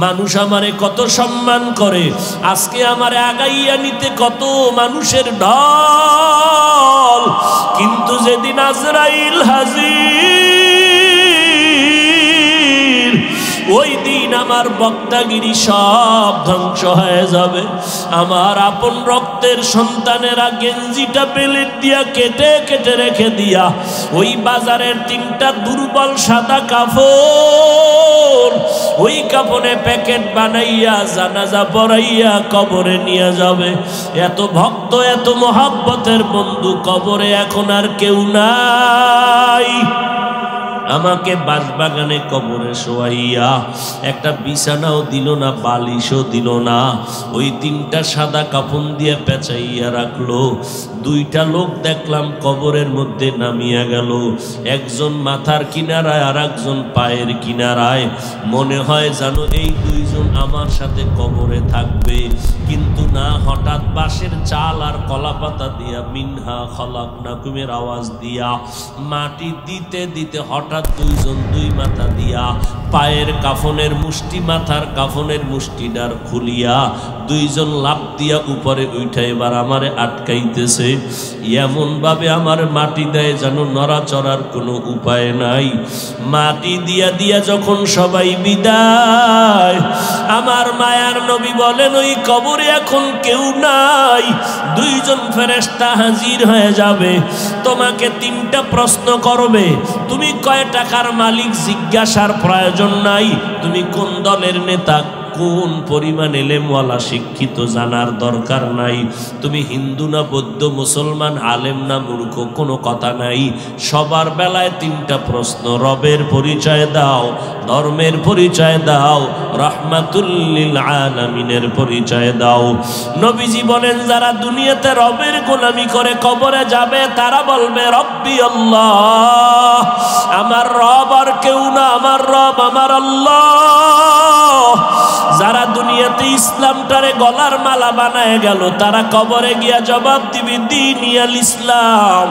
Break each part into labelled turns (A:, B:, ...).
A: মানুষ আমারে কত সম্মান করে, আজকে আমারে আগাইয়া নিতে কত মানুষের ঢল, কিন্তু যেদিন আজরাইল হাজির ওই দিন আমার বক্তাগিরি সব ধ্বংস হয়ে যাবে। আমার আপন রক্তের সন্তানেরা গেঞ্জিটা প্লেট দিয়া কেটে কেটে রেখে দিয়া ওই বাজারের 3টা দুর্বল সাদা কাপড়, ওই কাপড়ে প্যাকেট বানাইয়া জানাজা পড়াইয়া কবরে নিয়ে যাবে। এত ভক্ত, এত মহব্বতের বন্ধু কবরে এখন আর কেউ নাই। আমাকে বাঁশবাগানে কবরে শোয়াইয়া একটা বিছানাও দিল না, বালিশও দিল না, ওই 3টা সাদা কাফন দিয়ে পেঁচাইয়া রাখলো। 2টা লোক দেখলাম কবরের মধ্যে নামিয়া গেল, একজন মাথার কিনারায় আর একজন পায়ের কিনারায়। মনে হয় জানো এই 2জন আমার সাথে কবরে থাকবে, কিন্তু না, হঠাৎ বাঁশের চাল আর কলা পাতা দিয়া মিনহা খলাকনাকুমের আওয়াজ দিয়া মাটি দিতে দিতে হঠাৎ 2জন 2 মাথা দিয়া পায়ের কাফনের মুষ্টি, মাথার কাফনের মুষ্টিটার খুলিয়া 2জন লাফ দিয়া উপরে উঠে এবার আমারে আটকাইতেছে। এমন ভাবে আমার মাটি দেয় যেন নড়াচড়ার কোনো উপায় নাই। মাটি দিয়া দিয়া যখন সবাই বিদায়, আমার মায়ার নবী বলেন ওই কবরে এখন কেউ নাই। 2জন ফেরেশতা হাজির হয়ে যাবে, তোমাকে 3টা প্রশ্ন করবে। তুমি কয় টাকার মালিক জিজ্ঞাসার প্রয়োজন নাই, তুমি কোন দলের নেতা, কোন পরিমাণ এলেমওয়ালা শিক্ষিত জানার দরকার নাই, তুমি হিন্দু না বৌদ্ধ, মুসলমান, আলেম না মূর্খ, কোনো কথা নাই। সবার বেলায় 3টা প্রশ্ন, রবের পরিচয় দাও, ধর্মের পরিচয় দাও, রাহমাতুল লিল আলামিনের পরিচয় দাও। নবীজি বলেন যারা দুনিয়াতে রবের গোলামি করে কবরে যাবে তারা বলবে রব্বি আল্লাহ, আমার রব আর কেউ না, আমার রব আমার আল্লাহ। যারা দুনিয়াতে ইসলামটারে গলার মালা বানায় গেল তারা কবরে গিয়া জবাব দিবে দীনিয়াল ইসলাম,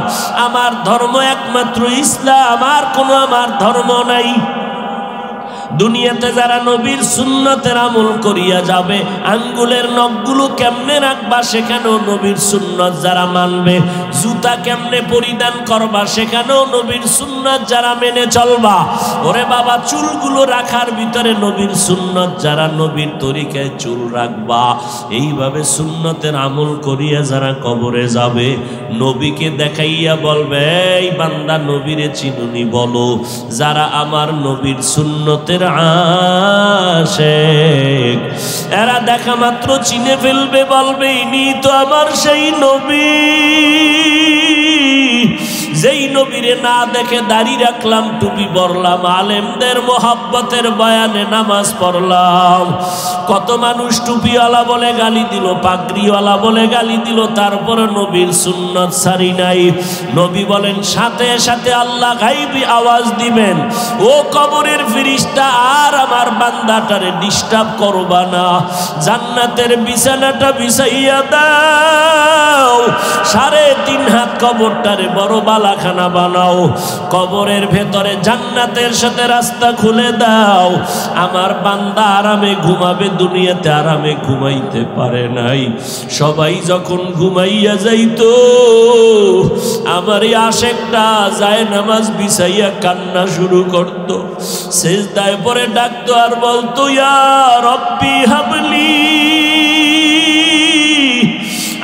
A: আমার ধর্ম একমাত্র ইসলাম, আর কোনো আমার ধর্ম নাই। দুনিয়াতে যারা নবীর সুন্নতের আমল করিয়া যাবে, আঙ্গুলের নখগুলো কেমনে রাখবা সেখানেও নবীর সুন্নত যারা মানবে, জুতা কেমনে পরিধান করবা সেখানেও নবীর সুন্নত যারা মেনে চলবা, ওরে বাবা চুলগুলো রাখার ভিতরে নবীর সুন্নত যারা, নবীর তরিকায় চুল রাখবা, এইভাবে সুন্নতের আমল করিয়া যারা কবরে যাবে, নবীকে দেখাইয়া বলবে এই বান্দা নবীরে চিনুনি বলো। যারা আমার নবীর সুন্নতের আশিক এরা দেখা মাত্র চিনে ফেলবে, বলবে ইনি তো আমার সেই নবী যেই নবীরে না দেখে দাড়ি রাখলাম, টুপি পরলাম, আলেমদের মোহাব্বতের বয়ানে নামাজ পড়লাম। কত মানুষ টুপিওয়ালা বলে গালি দিল, পাগড়িওয়ালা বলে গালি দিল, তারপরে নবীর সুন্নত ছাড়ি নাই। নবী বলেন সাথে সাথে আল্লাহ গায়বী আওয়াজ দিবেন, ও কবরের ফেরেশতা আর আমার বান্দাটারে ডিস্টার্ব করবা না, জান্নাতের বিছানাটা বিছাইয়া দাও, 3.5 হাত কবরটারে বড় বালাখানা বানাও, কবরের ভেতরে জান্নাতের সাথে রাস্তা খুলে দাও, আমার বান্দা আরামে ঘুমাবে। দুনিয়াতে আরামে ঘুমাইতে পারে নাই, সবাই যখন ঘুমাইয়া যাইতো আমার এই আশেকটা যায় নামাজ বিছাইয়া কান্না শুরু করতো, সেজদায় পরে ডাকতো আর বলতো ইয়া রব্বি হাবলি,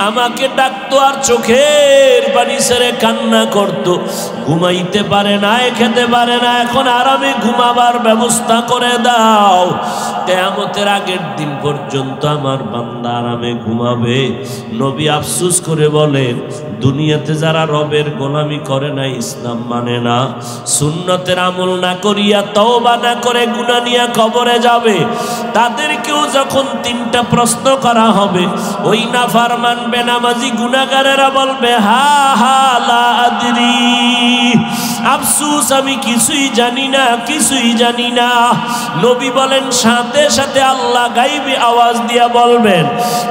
A: আমাকে ডাকতো আর চোখের পানি ছেড়ে কান্না করতো। ঘুমাইতে পারে না, খেতে পারে না, এখন আরামে ঘুমাবার ব্যবস্থা করে দাও, কিয়ামতের আগের দিন পর্যন্ত আমার বান্দা আরামে ঘুমাবে। নবী আফসোস করে বলেন দুনিয়াতে যারা রবের গোলামি করে না, ইসলাম মানে না, সুন্নতের আমল না করিয়া তওবা না করে গুনাহ নিয়ে কবরে যাবে, তাদেরকেও যখন 3টা প্রশ্ন করা হবে, ওই নাফরমান বেনামাজি গুনাহগারেরা বলবে হা হা লা আদরি, আফসোস আমি কিছুই জানি না, কিছুই জানি না। নবী বলেন সাথে সাথে আল্লাহ গায়বী আওয়াজ দিয়া বলবেন,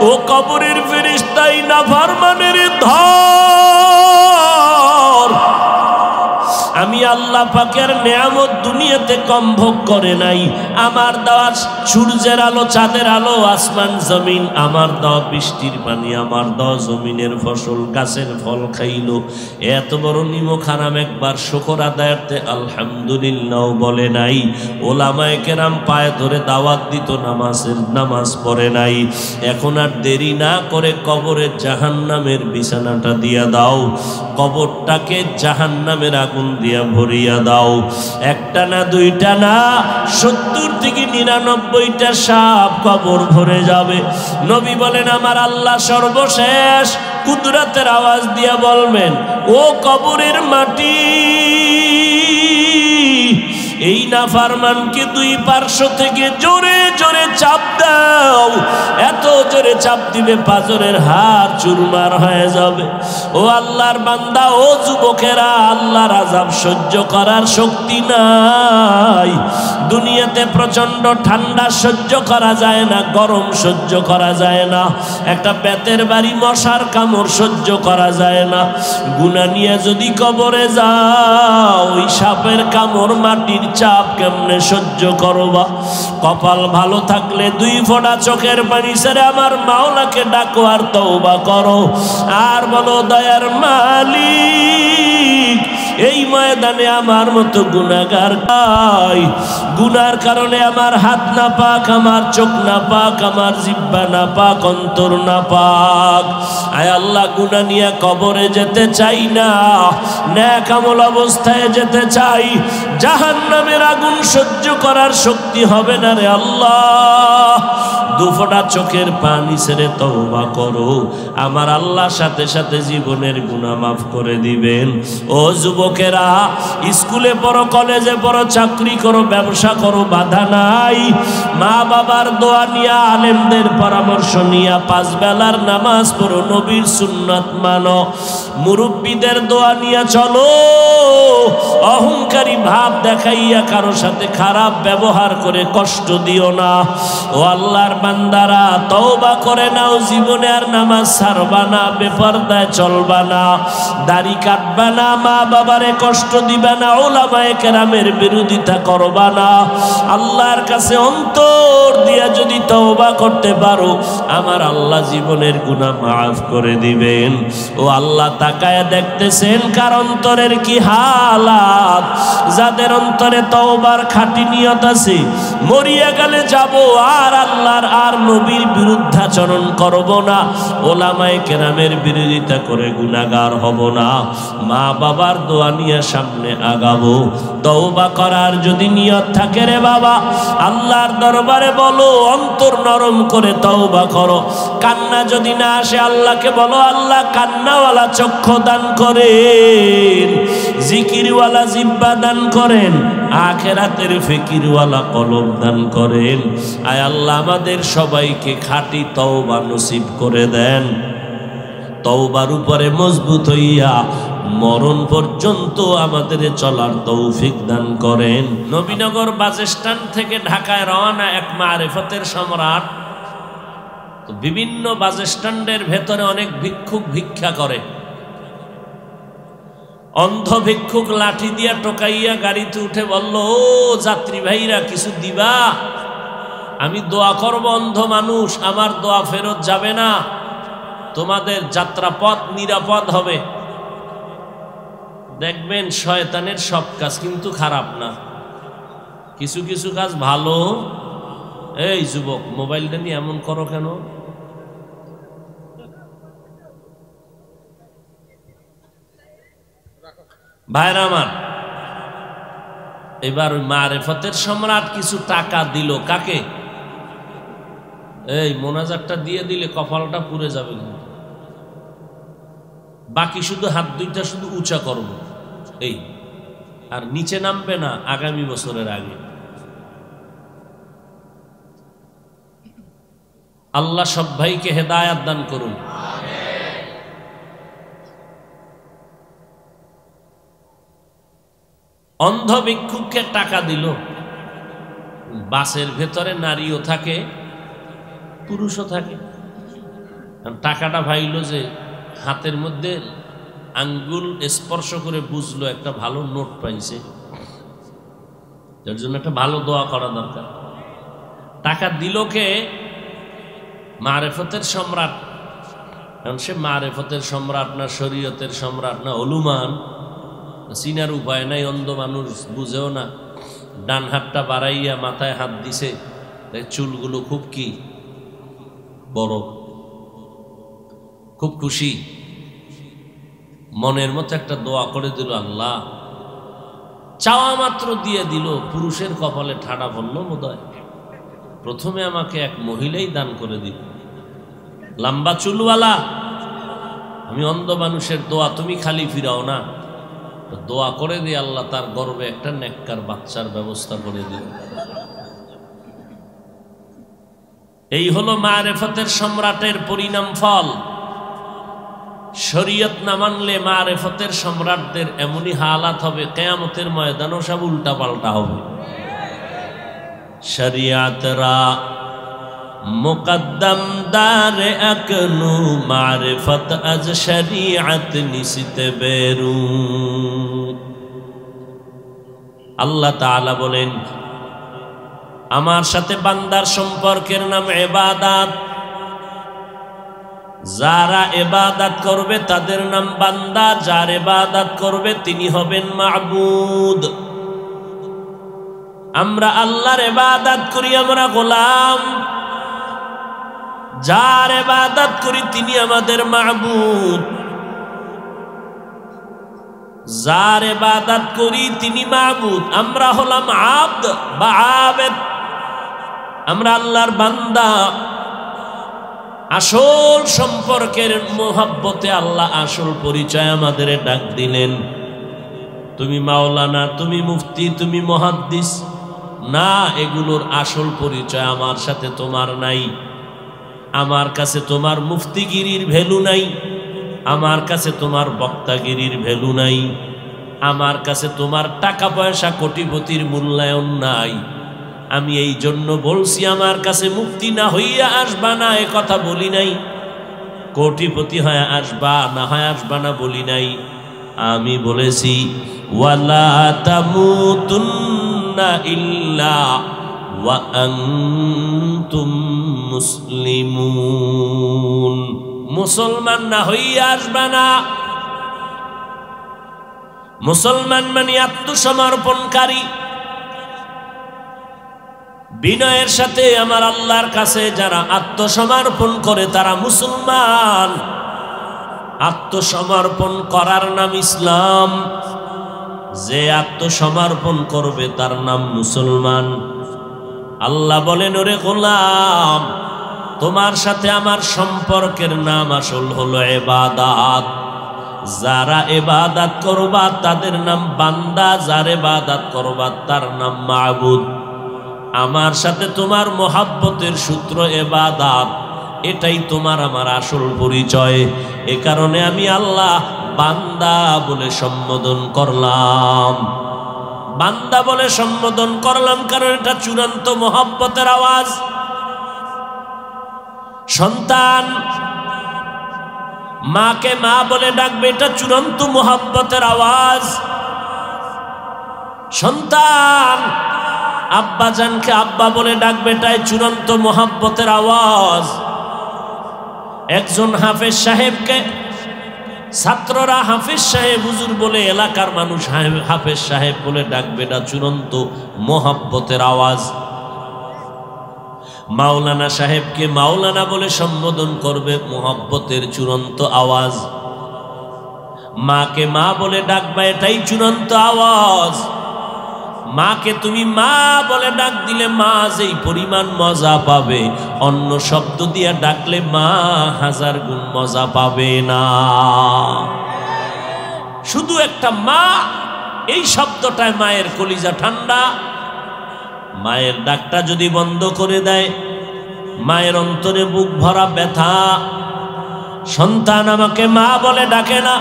A: ও কবরের ফেরেশতাই নাফরমানের ধর, আমি আল্লাহ পাকের নেয়ামত দুনিয়াতে কম ভোগ করে নাই। আমার দেওয়া সূর্যের আলো, চাঁদের আলো, আসমান জমিন, আমার দেওয়া বৃষ্টির পানি, আমার দেওয়া জমিনের ফসল, গাছের ফল খাইলো। এত বড় নিমক হারাম একবার শুকর আদায়ার্থে আলহামদুলিল্লাহ বলে নাই। ওলামায়ে কেরাম পায়ে ধরে দাওয়াত দিত, নামাজ পড়ে নাই। এখন আর দেরি না করে কবরে জাহান্নামের বিছানাটা দিয়া দাও, কবরটাকে জাহান্নামের আগুন দিয়া ভরিয়া দাও। একটা না দুইটা না, 70 থেকে 99টা সাপ কবর ভরে যাবে। নবী বলেন আমার আল্লাহ সর্বশেষ কুদরতের আওয়াজ দিয়া বলবেন, ও কবরের মাটি, এই নাফরমানকে দুই পার্শ্ব থেকে জোরে জোরে চাপ দাও। এত জোরে চাপ দিবে পাঁজরের হাড় চুরমার হয়ে যাবে। ও আল্লাহর বান্দা, ও যুবকেরা, আল্লাহর আযাব সহ্য করার শক্তি নাই। দুনিয়াতে প্রচন্ড ঠান্ডা সহ্য করা যায় না, গরম সহ্য করা যায় না, একটা বেতের বাড়ি মশার কামড় সহ্য করা যায় না। গুনাহ নিয়ে যদি কবরে যাও, ওই সাপের কামড়, মাটির চাপ কেমনে সহ্য করবা? কপাল ভালো থাকলে 2 ফোঁটা চোখের পানি ছেড়ে আমার মাওলাকে ডাকো আর তওবা করো, আর বলো দয়ার মালিক, এই ময়দানে আমার মতো গুনাহগার নাই। গুনার কারণে আমার হাত না পাক, আমার চোখ না পাক, আমার জিহ্বা না পাক, অন্তর না পাক। আয় আল্লাহ, গুনাহ নিয়ে কবরে যেতে চাই না, নেক আমল অবস্থায় যেতে চাই। জাহান্নামের আগুন সহ্য করার শক্তি হবে না রে আল্লাহ। 2 ফোঁটা চোখের পানি ছেড়ে তওবা করো, আমার আল্লাহর সাথে সাথে জীবনের গুনাহ মাফ করে দিবেন। ও যুবকেরা, স্কুলে পড়ো, কলেজে পড়ো, চাকরি করো, ব্যবসা করো, বাধা নাই। মা বাবার দোয়া নিয়া, আলেমদের পরামর্শ নিয়া 5 বেলার নামাজ পড়ো, নবীর সুন্নাত মানো, মুরব্বীদের দোয়া নিয়া চলো। অহংকারী ভাব দেখাইয়া কারো সাথে খারাপ ব্যবহার করে কষ্ট দিও না। ও আল্লাহর বান্দারা, তওবা করে নাও, জীবনে আর নামাজ ছাড়বা না, বেপরদায় চলবা না, দাড়ি কাটবা না, মা বাবারে কষ্ট দিবা না, ওলামায়ে কেরামের বিরোধিতা করবা না। আল্লাহর কাছে অন্তর দিয়া যদি তওবা করতে পারো, আমার আল্লাহ জীবনের গুনাহ মাফ করে দিবেন। ও আল্লাহ তাকায়া দেখতেছেন কার অন্তরের কি হালাত। যাদের অন্তরে তওবার খাঁটি নিয়ত আছে, মরিয়া গেলে যাব আর আল্লাহর আর নবীর বিরুদ্ধাচরণ করব না, ওলামায়ে কেরামের বিরোধিতা করে গুনাহগার হব না, মা বাবার দোয়া নিয়ে সামনে আগাবো। তওবা করার যদি নিয়ত থাকে রে বাবা, আল্লাহর দরবারে বলো, অন্তর নরম করে তওবা করো। কান্না যদি না আসে, আল্লাহকে বলো, আল্লাহ কান্নাওয়ালা চক্ষু দান করেন, জিকিরওয়ালা জিহ্বা দান করেন, আখিরাতের ফিকিরওয়ালা কলব দান করেন। আয় আল্লাহ, আমাদের সবাইকে খাঁটি তওবা নসিব করে দেন। তওবার উপরে মজবুত হইয়া মরণ পর্যন্ত আমাদের চলার তৌফিক দান করেন। নবীনগর বাস স্ট্যান্ড থেকে ঢাকায় রওনা এক মারিফতের সম্রাট। তো বিভিন্ন বাস স্ট্যান্ডের ভেতরে অনেক ভিক্ষুক ভিক্ষা করে। অন্ধ ভিক্ষুক লাঠি দিয়া টোকাইয়া গাড়িতে উঠে বলল, ও যাত্রী ভাইরা, কিছু দিবা? আমি দোয়া করব, অন্ধ মানুষ, আমার দোয়া ফেরত যাবে না, তোমাদের যাত্রাপথ নিরাপদ হবে। দেখবেন শয়তানের সব কাজ কিন্তু খারাপ না, কিছু কিছু কাজ ভালো। এই যুবক, মোবাইলটা নিয়ে এমন করো কেন? ভাইরা আমার, এবার ওই মারিফতের সম্রাট কিছু টাকা দিল। কাকে? এই মোনাজাতটা দিয়ে দিলে কপালটা পুড়ে যাবে, বাকি শুধু হাত দুইটা শুধু উঁচা করব, এই আর নিচে নামবে না আগামী বছরের আগে। আল্লাহ সব ভাইকে হেদায়াত দান করুন। অন্ধ ভিক্ষুককে টাকা দিল। বাসের ভেতরে নারীও থাকে, পুরুষও থাকে। টাকাটা ভাইল যে হাতের মধ্যে আঙ্গুল স্পর্শ করে বুঝলো একটা ভালো নোট পাইছে, যার জন্য একটা ভালো দোয়া করা দরকার। টাকা দিল কে? মারেফতের সম্রাট। কারণ সে মারেফতের সম্রাট না শরীয়তের সম্রাট না হলুমান, চিনার উপায় নাই, অন্ধ মানুষ বুঝেও না। ডান হাতটা বাড়াইয়া মাথায় হাত দিছে, চুলগুলো খুব কি বড়, খুব খুশি, মনের মতো একটা দোয়া করে দিল, আল্লাহ চাওয়া মাত্র দিয়ে দিল। পুরুষের কপালে ঠাডা পড়ল বোধহয়, প্রথমে আমাকে এক মহিলাই দান করে দিল, লম্বা চুলওয়ালা। আমি অন্ধ মানুষের দোয়া তুমি খালি ফিরাও না, দোয়া করে দিয়ে আল্লাহ তার গর্বে একটা নেককার বাচ্চার ব্যবস্থা করে দিল। এই হলো মারেফতের সম্রাটের পরিণাম ফল। শরীয়ত না মানলে মারেফতের সম্রাটদের এমনই হালাত হবে, কিয়ামতের ময়দানও সব উল্টা পাল্টা হবে। শরিয়াতরা মুকদ্দম দার আকনু মারিফত আজ শরিয়ত নিসিতে বেরু। আল্লাহ তাআলা বলেন, আমার সাথে বান্দার সম্পর্কের নাম ইবাদত। যারা ইবাদত করবে তাদের নাম বান্দা, যার ইবাদত করবে তিনি হবেন মাবুদ। আমরা আল্লাহর ইবাদত করি, আমরা গোলাম। যার ইবাদত করি তিনি আমাদের মাবুদ, যার ইবাদত করি তিনি মাবুদ। আমরা হলাম আব্দ বা আবেদ, আমরা আল্লাহর বান্দা। আসল সম্পর্কের মোহাব্বতে আল্লাহ আসল পরিচয় আমাদের ডাক দিলেন। তুমি মাওলানা, তুমি মুফতি, তুমি মুহাদ্দিস না, এগুলোর আসল পরিচয় আমার সাথে তোমার নাই। আমার কাছে তোমার মুফতিগিরির ভ্যালু নাই, আমার কাছে তোমার বক্তাগিরির ভ্যালু নাই, আমার কাছে তোমার টাকা পয়সা কোটিপতির মূল্যায়ন নাই। আমি এই জন্য বলছি, আমার কাছে মুক্তি না হইয়া আসবা না এ কথা বলি নাই, কোটিপতি হয়ে আসবা না হয় আসবা না বলি নাই। আমি বলেছি ওয়ালা তামুতুন্না ইল্লা ওয়া আনতুম মুসলিমুন। মুসলমান না হইয়া আসবা না। মুসলমান মানে আত্মসমর্পণকারী। বিনয়ের সাথে আমার আল্লাহর কাছে যারা আত্মসমর্পণ করে তারা মুসলমান। আত্মসমর্পণ করার নাম ইসলাম, যে আত্মসমর্পণ করবে তার নাম মুসলমান। আল্লাহ বলেন, ওরে গোলাম, তোমার সাথে আমার সম্পর্কের নাম আসল হলো ইবাদত। যারা ইবাদত করবা তাদের নাম বান্দা, যার ইবাদত করবা তার নাম মাবুদ। আমার সাথে তোমার মোহাব্বতের সূত্র ইবাদত, এটাই তোমার আমার আসল পরিচয়। এ কারণে আমি আল্লাহ বান্দা বলে সম্বোধন করলাম। বান্দা বলে সম্বোধন করলাম কারণ এটা চূড়ান্ত মোহাব্বতের আওয়াজ। সন্তান মাকে মা বলে ডাকবে, এটা চূড়ান্ত মোহাব্বতের আওয়াজ। সন্তান আব্বাজানকে আব্বা বলে ডাকবে, এটাই চূড়ান্ত মোহাব্বতের আওয়াজ। একজন হাফেজ সাহেবকে ছাত্ররা হাফেজ সাহেব হুজুর বলে, এলাকার মানুষ হাফেজ সাহেব বলে ডাকবে, এটা চূড়ান্ত মোহাব্বতের আওয়াজ। মাওলানা সাহেবকে মাওলানা বলে সম্বোধন করবে, মোহাব্বতের চূড়ান্ত আওয়াজ। মাকে মা বলে ডাকবা, এটাই চূড়ান্ত আওয়াজ। মাকে তুমি মা বলে ডাক দিলে মা যেই পরিমাণ মজা পাবে, অন্য শব্দ দিয়ে ডাকলে মা 1000 গুণ মজা পাবে না। শুধু একটা মা, এই শব্দটায় মায়ের কলিজা ঠান্ডা। মায়ের ডাকটা যদি বন্ধ করে দেয়, মায়ের অন্তরে বুক ভরা ব্যথা। সন্তান আমাকে মা বলে ডাকে না,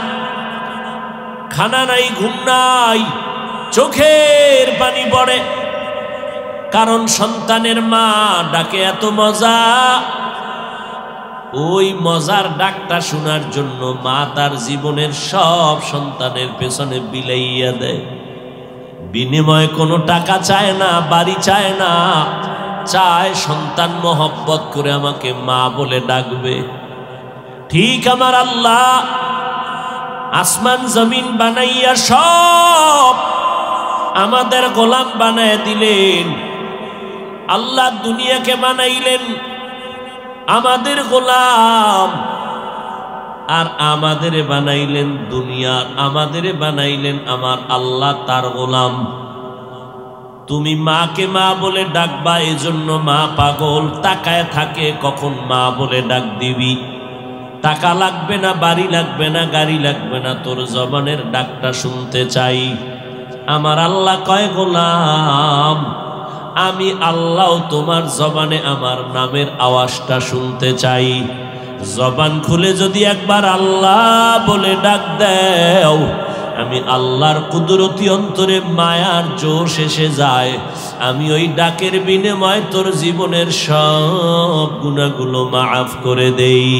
A: খানা নাই, ঘুম নাই, চোখের পানি পড়ে, কারণ সন্তানের মা ডাকে এত মজা। ওই মজার ডাকটা শোনার জন্য মা তার জীবনের সব সন্তানের পেছনে বিলাইয়া দেয়। বিনিময়ে কোনো টাকা চায় না, বাড়ি চায় না, চায় সন্তান মহব্বত করে আমাকে মা বলে ডাকবে। ঠিক আমার আল্লাহ আসমান জমিন বানাইয়া সব আমাদের গোলাম বানায় দিলেন। আল্লাহ দুনিয়াকে বানাইলেন আমাদের গোলাম, আর আমাদের বানাইলেন দুনিয়ার, আমাদের বানাইলেন আমার আল্লাহ তার গোলাম। তুমি মাকে মা বলে ডাকবা, এজন্য মা পাগল, তাকায় থাকে কখন মা বলে ডাক দিবি। টাকা লাগবে না, বাড়ি লাগবে না, গাড়ি লাগবে না, তোর জবানের ডাকটা শুনতে চাই। আমার আল্লাহ কয় গোলাম আমি আল্লাহ তোমার জবানে আমার নামের আওয়াজটা শুনতে চাই। জবান খুলে যদি একবার আল্লাহ বলে ডাক দেও, আমি আল্লাহর কুদরতি অন্তরে মায়ার জোশ এসে যায়। আমি ওই ডাকের বিনিময়ে তোর জীবনের সব গুনাহগুলো মাফ করে দেই।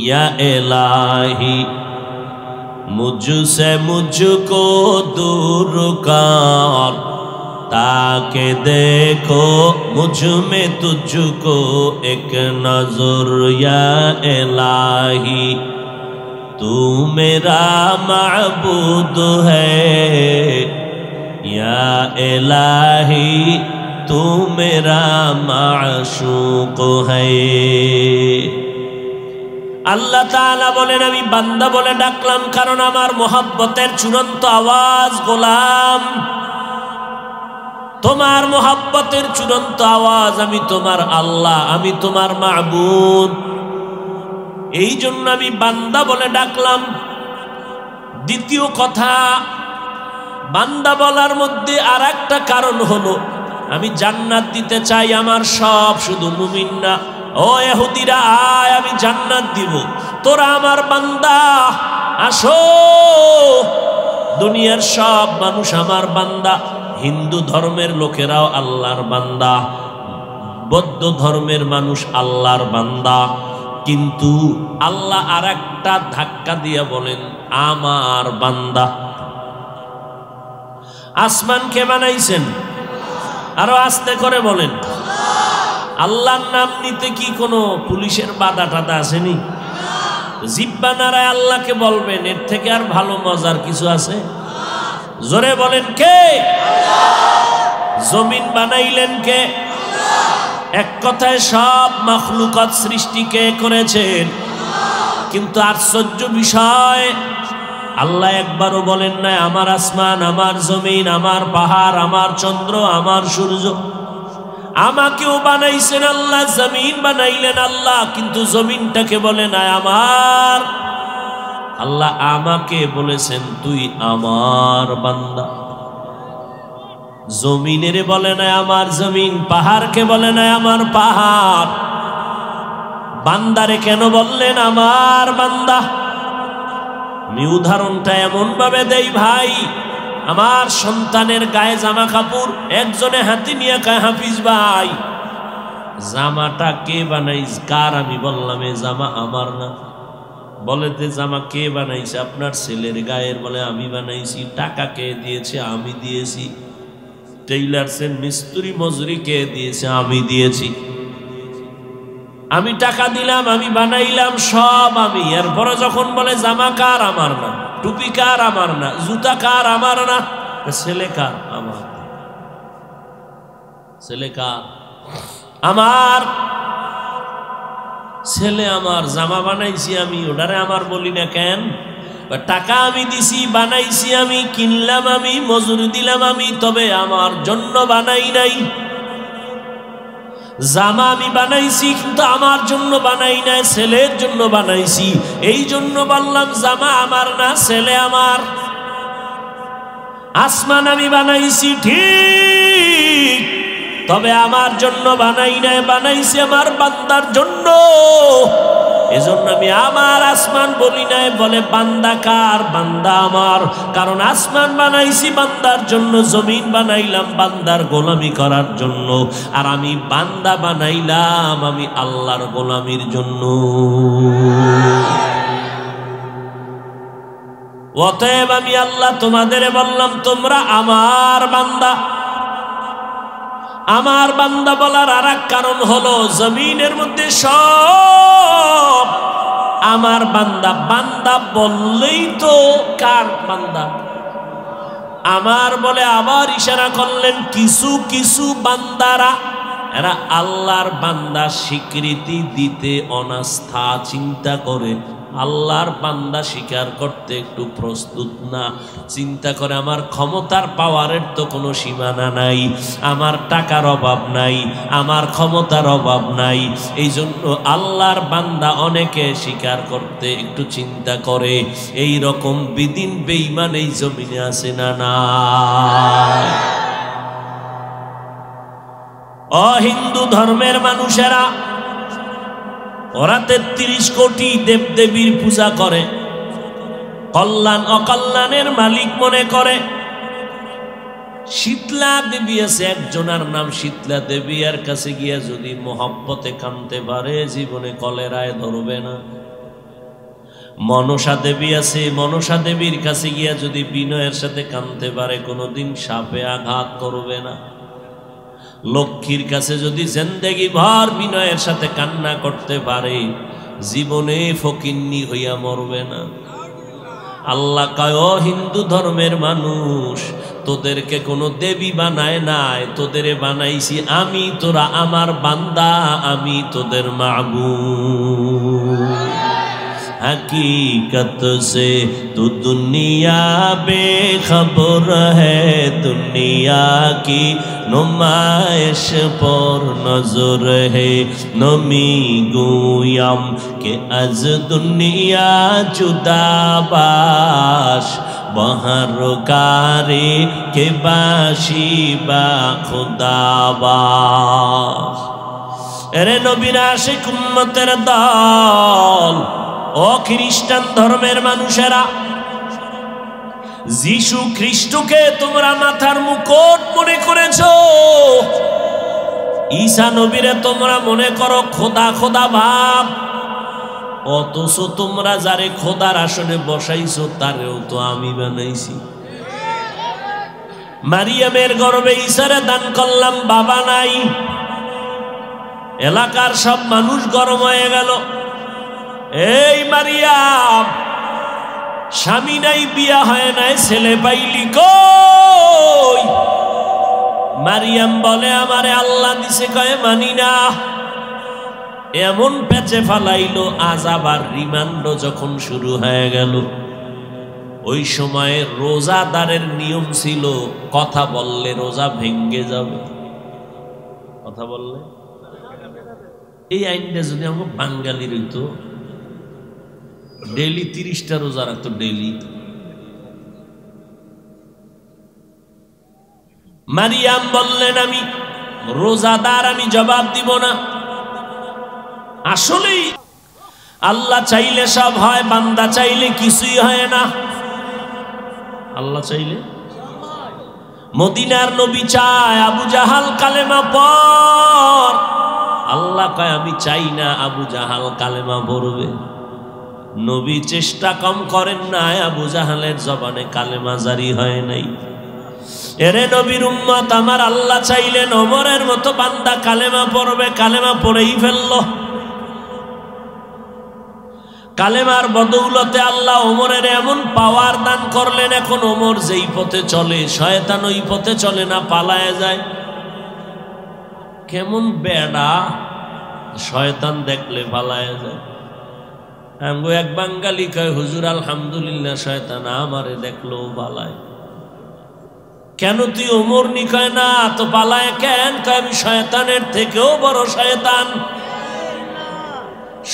A: ইয়া ইলাহি मुझसे मुझको दूर कर, ताके देखो मुझ में तुझको एक नजर। या इलाही तू मेरा माबूद है, या इलाही तू मेरा माशूक है। আল্লাহ তাআলা বলেন আমি বান্দা বলে ডাকলাম কারণ আমার মোহাব্বতের চূড়ান্ত আওয়াজ গোলাম। তোমার মোহাব্বতের চূড়ান্ত আওয়াজ আমি তোমার আল্লাহ, আমি তোমার মাবুদ, এই জন্য আমি বান্দা বলে ডাকলাম। দ্বিতীয় কথা, বান্দা বলার মধ্যে আর একটা কারণ হলো আমি জান্নাত দিতে চাই আমার সব, শুধু মুমিন না। ও ইহুদিরা আয়, আমি জান্নাত দিব, তোরা আমার বান্দা, আসো। দুনিয়ার সব মানুষ আমার বান্দা, হিন্দু ধর্মের লোকেরাও আল্লাহর বান্দা, বৌদ্ধ ধর্মের মানুষ আল্লাহর বান্দা। কিন্তু আল্লাহ আর একটা ধাক্কা দিয়ে বলেন আমার বান্দা। আসমান কে বানাইছেন? আরো আস্তে করে বলেন। আল্লাহর নাম নিতে কি কোনো পুলিশের বাধা টাধা আসেনি? জিব্বা নাড়ায় আল্লাহকে বলবেন, এর থেকে আর ভালো মজার কিছু আছে? জোরে বলেন কে? জমিন বানাইলেন কে? এক কথায় সব মাখলুকাত সৃষ্টি কে করেছেন? কিন্তু আশ্চর্য বিষয়, আল্লাহ একবারও বলেন না আমার আসমান, আমার জমিন, আমার পাহাড়, আমার চন্দ্র, আমার সূর্য। আমাকেও বানাইছেন আল্লাহ, জমিন বানাইলেন আল্লাহ, কিন্তু জমিনটাকে বলে না আমার। আল্লাহ আমাকে বলেছেন তুই আমার বান্দা। জমিনের বলে না আমার জমিন, পাহাড়কে বলে না আমার পাহাড়। বান্দারে কেন বললেন আমার বান্দা? আমি উদাহরণটা এমন ভাবে দেই ভাই, আমার সন্তানের গায়ে জামা কাপড় একজনে হাতি নিয়ে কয় হাফিজ ভাই জামাটা কে বানাইছে? কার? আমি বললাম এ জামা আমার না। বলে তে জামা কে বানাইছে? আপনার ছেলের গায়ের। বলে আমি বানাইছি। টাকা কে দিয়েছে? আমি দিয়েছি। টেইলার সেন মিস্ত্রি মজুরি কে দিয়েছে? আমি দিয়েছি। আমি টাকা দিলাম, আমি বানাইলাম, সব আমি। এরপরে যখন বলে জামা কার? আমার না। টুপি কার? আমার না। জুতা কার? আমার না। ছেলে কার? আমার। ছেলে কার? আমার। ছেলে আমার। জামা বানাইছি আমি, ওটারে আমার বলি না কেন? টাকা আমি দিছি, বানাইছি আমি, কিনলাম আমি, মজুরি দিলাম আমি, তবে আমার জন্য বানাই নাই। জামা আমি বানাইছি কিন্তু আমার জন্য বানাই নাই, ছেলের জন্য বানাইছি। এই জন্য বললাম জামা আমার না, ছেলে আমার। আসমান আমি বানাইছি ঠিক, তবে আমার জন্য বানাই নাই, বানাইছি আমার বান্দার জন্য। এজন্য আমি আমার আসমান বলি নাই, বলে বান্দা কার? বান্দা আমার। কারণ আসমান বানাইছি বান্দার জন্য, জমিন বানাইলাম বান্দার গোলামি করার জন্য, আর আমি বান্দা বানাইলাম আমি আল্লাহর গোলামির জন্য। অতএব আমি আল্লাহ তোমাদের বললাম তোমরা আমার বান্দা। আমার বান্দা বলার আর এক কারণ হলো, জমিনের মধ্যে সব আমার বান্দা। বান্দা বললেই তো কার বান্দা? আমার বলে আবার ইশারা করলেন কিছু কিছু বান্দারা, এরা আল্লাহর বান্দা স্বীকৃতি দিতে অনাস্থা, চিন্তা করে আল্লাহর বান্দা স্বীকার করতে একটু প্রস্তুত না। চিন্তা করে আমার ক্ষমতার পাওয়ারের তো কোনো সীমানা নাই, আমার টাকার অভাব নাই, আমার ক্ষমতার অভাব নাই, এই জন্য আল্লাহর বান্দা অনেকে স্বীকার করতে একটু চিন্তা করে। এই রকম বিদিন বেঈমান এই জমিনে আছে না না? অহিন্দু ধর্মের মানুষেরা ওরা 33 কোটি দেবদেবীর পূজা করে, কল্যাণ অকল্যাণের মালিক মনে করে। শীতলা দেবী আছে একজনের নাম শীতলা দেবী, এর কাছে গিয়া যদি মোহব্বতে কাঁদতে পারে জীবনে কলেরায় ধরবে না। মনসা দেবী আছে, মনসা দেবীর কাছে গিয়া যদি বিনয়ের সাথে কাঁদতে পারে কোনোদিন সাপে আঘাত করবে না। লক্ষ্মীর কাছে যদি জিন্দেগি ভর বিনয়ের সাথে কান্না করতে পারে জীবনে ফকিন্নি হইয়া মরবে না। আল্লাহ কয় হিন্দু ধর্মের মানুষ, তোদেরকে কোনো দেবী বানায় নাই, তোদেরে বানাইছি আমি, তোরা আমার বান্দা, আমি তোদের মাবুদ। हकीकत से तू दुनिया बेखबर है, दुनिया की नुमाइश पर नजर है। नमी गुयाम के अज दुनिया जुदाबाश, बहरकारे के बाशी बा खुदाबाश। एरे नबीरा आशिक उम्मतेर दल, ও খ্রিস্টান ধর্মের মানুষেরা, যিশু খ্রিস্টকে তোমরা মাথার মুকুট মনে করেছো, ঈসা নবীরে তোমরা মনে করো খোদা খোদা ভাব, অথচ তোমরা যারে খোদার আসনে বসাইছো তারেও তো আমি বানাইছি। মারিয়ামের গর্ভে ঈসারে দান করলাম, বাবা নাই। এলাকার সব মানুষ গরম হয়ে গেল, এই মারিয়াম স্বামী নাই, বিয়া হয় নাই, ছেলে পাইলি কই? মারিয়াম বলে আমারে আল্লাহ দিছে, কয়ে মানি না। এমন পেঁচে ফালাইলো, আযাব আর রিমান্ড যখন শুরু হয়ে গেল, ওই সময়ে রোজাদারের নিয়ম ছিল কথা বললে রোজা ভেঙ্গে যাবে। কথা বললে এই আইনটা যদি আমার বাঙালির হইতো, ডেইলি 30টা রোজা রাখতো ডেইলি। মারিয়াম বললেন আমি রোজাদার, আমি জবাব দিব না। আসলেই আল্লাহ চাইলে সব হয়, বান্দা চাইলে কিছুই হয় না। আল্লাহ চাইলে, মদিনার নবী চায় আবু জাহাল কালেমা পড়, আল্লাহ কয় আমি চাই না আবু জাহাল কালেমা পড়বে। নবী চেষ্টা কম করেন না, আবু জাহালের জবানে কালেমা জারি হয় নাই। এরে নবীর উম্মত, আমার আল্লাহ চাইলেন ওমরের মতো বান্দা কালেমা পড়বে, কালেমা পড়েই ফেলল। কালেমার বদৌলতে আল্লাহ ওমরের এমন পাওয়ার দান করলেন, এখন ওমর যেই পথে চলে শয়তান ওই পথে চলে না, পালায় যায়। কেমন বেড়া, শয়তান দেখলে পালায় যায়। আমগো এক বাঙালি কয় হুজুর আলহামদুলিল্লাহ শয়তান আমারে দেখলো পালায়। কেন তুই ওমর নি? কয় না তো পালায় কেন? কয় আমি শয়তানের থেকেও বড় শয়তান।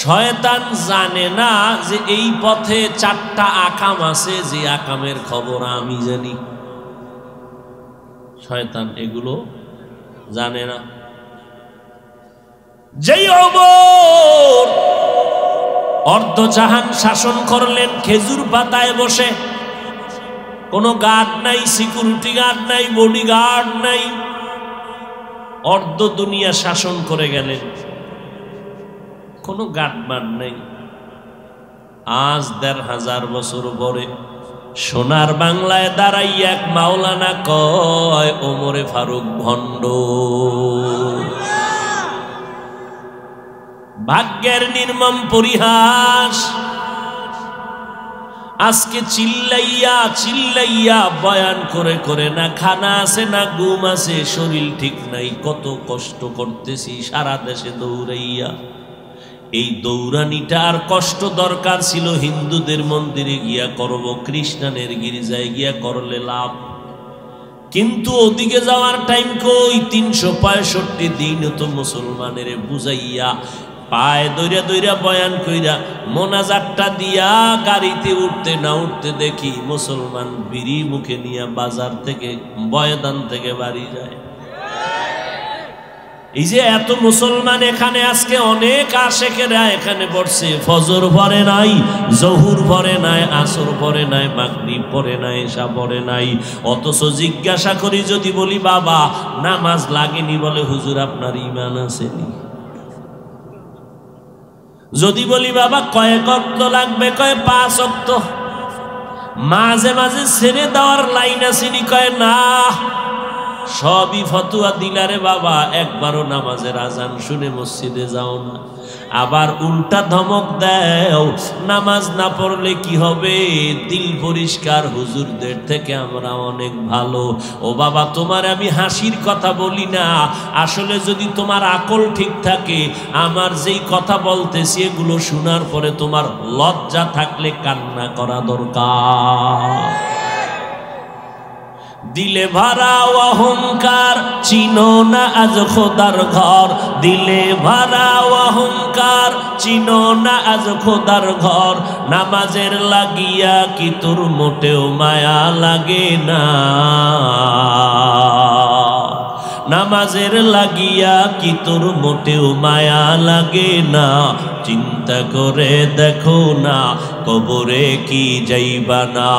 A: শয়তান জানে না যে এই পথে 4টা আকাম আছে, যে আকামের খবর আমি জানি। শয়তান এগুলো জানে না। যেই ওমর অর্ধজাহান শাসন করলেন খেজুর পাতায় বসে, কোনো গার্ড নাই, সিকিউরিটি গার্ড নাই, বডি গার্ড নাই, অর্ধ দুনিয়া শাসন করে গেলেন, কোনো গার্ড বার নাই। আজ ১৫০০ বছর পরে সোনার বাংলায় দাঁড়াইয়া এক মাওলানা কয় ওমরে ফারুক ভণ্ড। ভাগ্যের নির্মম পরিহাস। আজকে চিল্লাইয়া চিল্লাইয়া বয়ান করে করে না খানা আছে না ঘুম আছে, শরীর ঠিক নাই, কত কষ্ট করতেছি সারা দেশে দৌড়াইয়া। এই দৌড়ানিটা আর কষ্ট দরকার ছিল হিন্দুদের মন্দিরে গিয়া করব, খ্রিস্টানের গির্জায় গিয়া করলে লাভ। কিন্তু ওদিকে যাওয়ার টাইম কই? ৩৬৫ দিন তো মুসলমানের বুঝাইয়া পায়ে দইরা দইরা বয়ান কইরা মোনাজাতটা দিয়া গাড়িতে উঠতে না উঠতে দেখি মুসলমান বিড়ি মুখে নিয়ে বাজার থেকে বয়দান থেকে বাড়ি যায়। এই যে এত মুসলমান এখানে আজকে অনেক আশেকেরা এখানে বসছে, ফজর পড়ে নাই, জহুর পড়ে নাই, আসর পড়ে নাই, মাগরিব পড়ে নাই, এশা পড়ে নাই। অথচ জিজ্ঞাসা করি যদি বলি বাবা নামাজ লাগেনি, বলে হুজুর আপনার ঈমান আসেনি। যদি বলি বাবা কয়েক ওয়াক্ত লাগবে, কয় ৫ ওয়াক্ত। মাঝে মাঝে ছেড়ে দেওয়ার লাইন আসেনি, কয় না। সবই ফতুয়া দিলারে বাবা, একবারও নামাজের আজান শুনে মসজিদে যাও না। আবার উল্টা ধমক দেও, নামাজ না পড়লে কি হবে? দিল পরিষ্কার, হুজুরদের থেকে আমরা অনেক ভালো। ও বাবা তোমার আমি হাসির কথা বলি না, আসলে যদি তোমার আকল ঠিক থাকে, আমার যেই কথা বলতেছি এগুলো শোনার পরে তোমার লজ্জা থাকলে কান্না করা দরকার। দিলে ভরা অহংকার, চিনো না আজ খোদার ঘর। দিলে ভরা অহংকার, চিনো না আজ খোদার ঘর। নামাজের লাগিয়া কি তোর মোটেও মায়া লাগে না? নামাজের লাগিয়া কি তোর মোটেও মায়া লাগে না? চিন্তা করে দেখো না কবরে কি যাইবা না?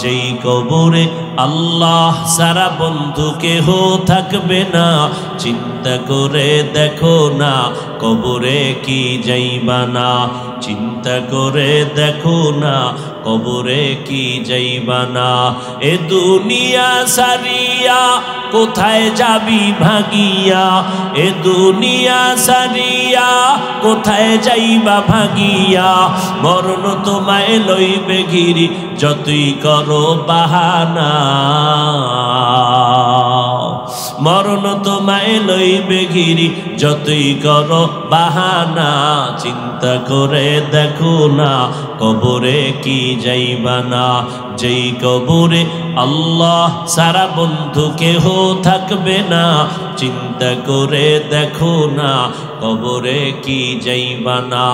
A: যেই কবরে আল্লাহ সারা বন্ধু কেহ থাকবে না। চিন্তা করে দেখো না কবরে কি যাইবা না? চিন্তা করে দেখো না কবরে কি যাইবা না? এ দুনিয়া সারিয়া কোথায় যাবি ভাগিয়া? এ দুনিয়া সারিয়া কোথায় যাইবা ভাগিয়া? মরণ তোমায় লইবে ঘিরি যতই করো বাহানা। মরণ তোমায় লইবে ঘিরি যতই করো বাহানা। চিন্তা করে দেখো না কবরে কি যাইবা না? যেই কবরে আল্লাহ সারা বন্ধু কেহ থাকবে না। চিন্তা করে দেখো না কবরে কি যাইবা না?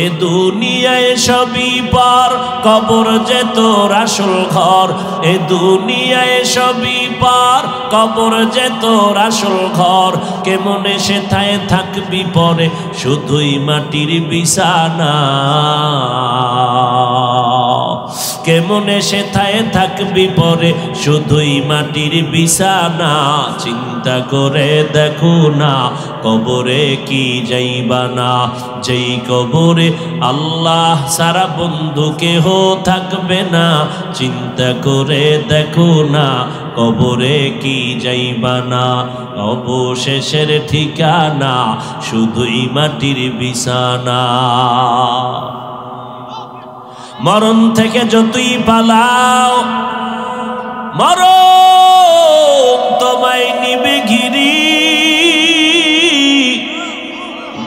A: এ দুনিয়ায় সবই পার, কবর যে তোর আসল ঘর। এ দুনিয়ায় সবই পার, কবর যে তোর আসল ঘর। কেমনে সেথায় থাকবি পরে শুধুই মাটির বিছানা? কেমনে সেথায় থাকবি পরে শুধুই মাটির বিছানা? চিন্তা করে দেখো না কবরে কি যাইবা না? যেই কবরে আল্লাহ সারা বন্ধু কেহ থাকবে না। চিন্তা করে দেখো না কবরে কি যাইবা না? অবশেষের ঠিকানা শুধুই মাটির বিছানা। মরণ থেকে যতই পালাও, মরণ তোমায় নিবে ঘিরি।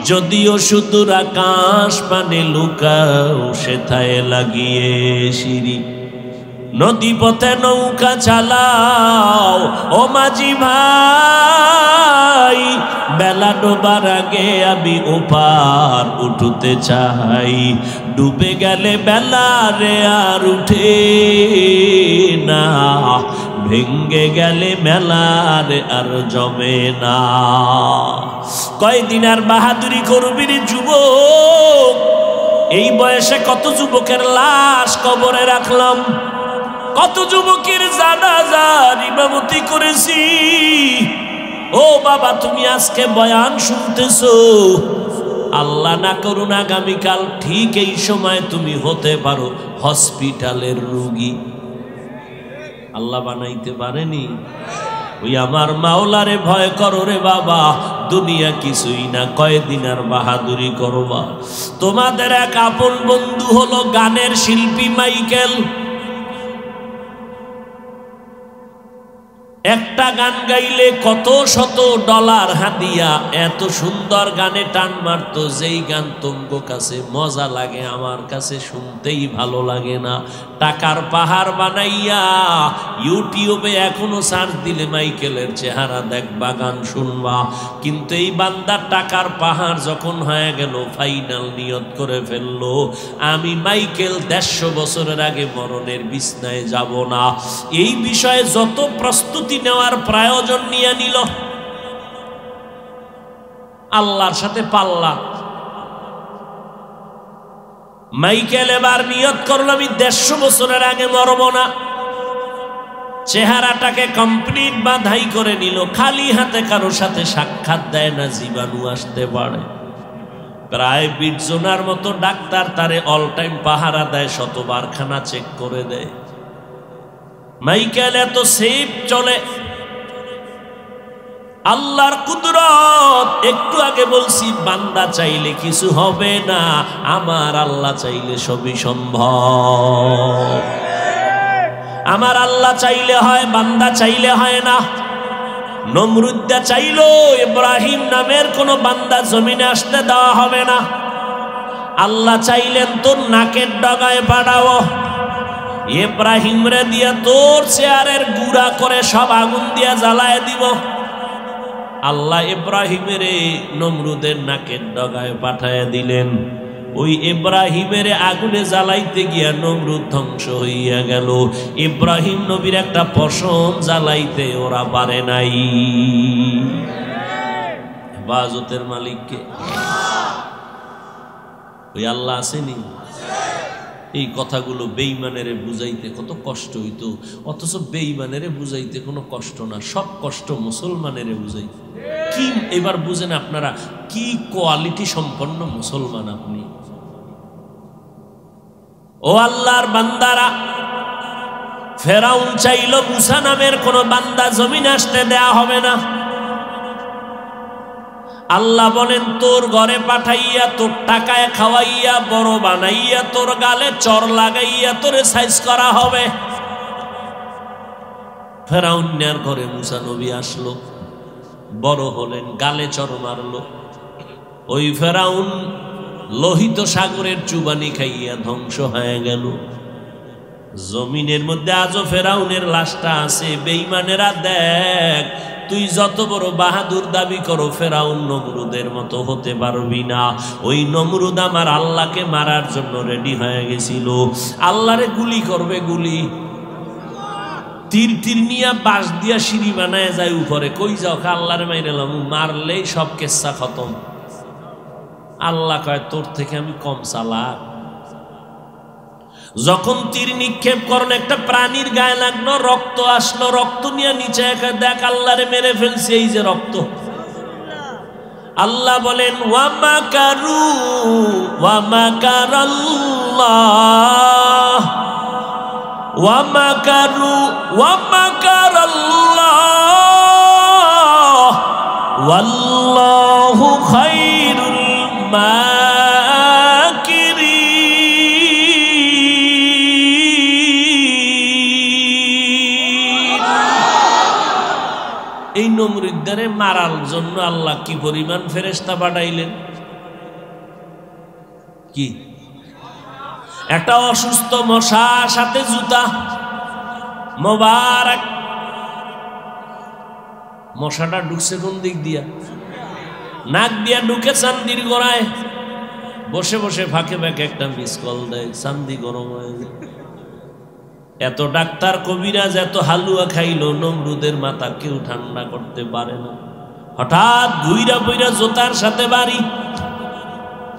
A: যদিও সুদূর আকাশ পানে লুকাও, সেথায় লাগিয়ে সিঁড়ি। নদী পথে নৌকা চালাও ও মাঝি ভাই। বেলা ডোবার আগে আমি ওপার উঠতে চাই। ডুবে গেলে বেলা রে আর উঠে না। ভেঙ্গে গেলে মেলার আর জমে না। কয়দিন আর বাহাদুরি করবি রে যুবক? এই বয়সে কত যুবকের লাশ কবরে রাখলাম, কত যুবকের জানাজার ইমামতি করেছি। ও বাবা, তুমি আজকে বয়ান শুনতেছো, আল্লাহ না করুন আগামীকাল ঠিক এই সময় তুমি হতে পারো হসপিটালের রোগী। আল্লাহ বানাইতে পারেনি? ওই আমার মাওলারে ভয় করো রে বাবা, দুনিয়া কিছুই না, কয়দিন আর বাহাদুরি করবা। তোমাদের এক আপন বন্ধু হলো গানের শিল্পী মাইকেল। একটা গান গাইলে কত শত ডলার হাদিয়া, এত সুন্দর গানে টান মারতো, যেই গান তোমার কাছে মজা লাগে আমার কাছে শুনতেই ভালো লাগে না। টাকার পাহাড় বানাইয়া ইউটিউবে এখনো সার্চ দিলে মাইকেলের চেহারা দেখবা, গান শুনবা। কিন্তু এই বান্দার টাকার পাহাড় যখন হয়ে গেল, ফাইনাল নিয়ত করে ফেললো, আমি মাইকেল 150 বছরের আগে মরণের বিছনায় যাব না। এই বিষয়ে যত প্রস্তুতি নেওয়ার প্রয়োজন নিয়ে নিল, আল্লাহর সাথে পাল্লা। মাইকেল এবার নিয়ত করলো, আমি 150 বছরের আগে মরব না। চেহারাটাকে কমপ্লিট বাঁধাই করে নিল, খালি হাতে কারো সাথে সাক্ষাৎ দেয় না, জীবাণু আসতে পারে। প্রায় 20 জনের মতো ডাক্তার তারে অল টাইম পাহারা দেয়, শতবার খানা চেক করে দেয়। মাইকেল এত সেফ চলে। আল্লাহর কুদরত, একটু আগে বলছি বান্দা চাইলে কিছু হবে না, আমার আল্লাহ চাইলে সবই সম্ভব। আমার আল্লাহ চাইলে হয়, বান্দা চাইলে হয় না। নমরুদ্দা চাইলো ইব্রাহিম নামের কোন বান্দা জমিনে আসতে দেওয়া হবে না। আল্লাহ চাইলেন তোর নাকের ডগায় পাঠাও, ইব্রাহিম রে দিয়া তোর চেয়ারের গুড়া করে সব আগুন দিয়া জ্বালায় দিব। আল্লাহ ইব্রাহিমের নমরুদের নাকের ডগায় পাঠায় দিলেন। ওই ইব্রাহিমের আগুনে জ্বালাইতে গিয়া নমরুদ ধ্বংস হইয়া গেল। ইব্রাহিম নবীর একটা পশম জ্বালাইতে ওরা পারে নাই। হেফাজতের মালিককে ওই আল্লাহ আসেনি? এই কথাগুলো বেঈমানেরে বুঝাইতে কত কষ্ট হইতো, অথচ বেঈমানেরে বুঝাইতে কোনো কষ্ট না, সব কষ্ট মুসলমানেরে বুঝাইতে। কি এবার বুঝেন আপনারা, কি কোয়ালিটি সম্পন্ন মুসলমান আপনি। ও আল্লাহর বান্দারা, ফেরাউন চাইল মুসা নামের কোন বান্দা জমিনে আসতে দেয়া হবে না। আল্লাহ বলেন তোর ঘরে পাঠাইয়া, তোর টাকায় খাওয়াইয়া, বড় বানাইয়া, তোর গালে চর লাগাইয়া তোরে সাইজ করা হবে। ফেরাউনের ঘরে মুসা নবী আসলো, বড় হলেন, গালে চর মারলো। ওই ফেরাউন লোহিত সাগরের চুবানি খাইয়া ধ্বংস হয়ে গেল। জমিনের মধ্যে আজও ফেরাউনের লাশটা আছে। বেঈমানেরা দেখ, তুই যত বড় বাহাদুর দাবি করো, ফেরাউন নমরুদের মতো হতে পারবি না। ওই নমরুদ আমার আল্লাহকে মারার জন্য রেডি হয়ে গেছিল। আল্লাহরে গুলি করবে, গুলি তীর তীর নিয়া বাঁশ দিয়া সিঁড়ি বানায় যায় উপরে। কই যাও? আল্লাহরে মাইরালাম, মারলেই সব কেসা খতম। আল্লাহ কয় তোর থেকে আমি কম চালাক। যখন তীর নিক্ষেপ করেন একটা প্রাণীর গায়ে লাগলো, রক্ত আসলো, রক্ত নিয়ে নিচে দেখ আল্লাহরে মেরে ফেলছে, এই যে রক্ত। আল্লাহ বলেন ওয়ামাকারু ওয়ামাকারাল্লাহ ওয়ামাকারু ওয়ামাকারাল্লাহ ওয়াল্লাহু খায়রুল মাকিরিন। এই নমরুদ্দারে মারার জন্য আল্লাহ কি পরিমাণ ফেরেশতা পাঠাইলেন। কি একটা অসুস্থ মশা, সাথে জুতা মোবারক। মশাটা ঢুকছে কোন দিক দিয়া? নাক দিয়া ঢুকে চান্দির গোড়ায়। বসে বসে ফাঁকে ফাঁকে একটা মিস কল দেয়, চান্দি গরম হয়ে যায়। এত ডাক্তার কবিরাজ এত হালুয়া খাইলো, নমরুদের মাথা কেউ ঠান্ডা করতে পারে না। হঠাৎ ঘুইরা বইরা জোতার সাথে বাড়ি।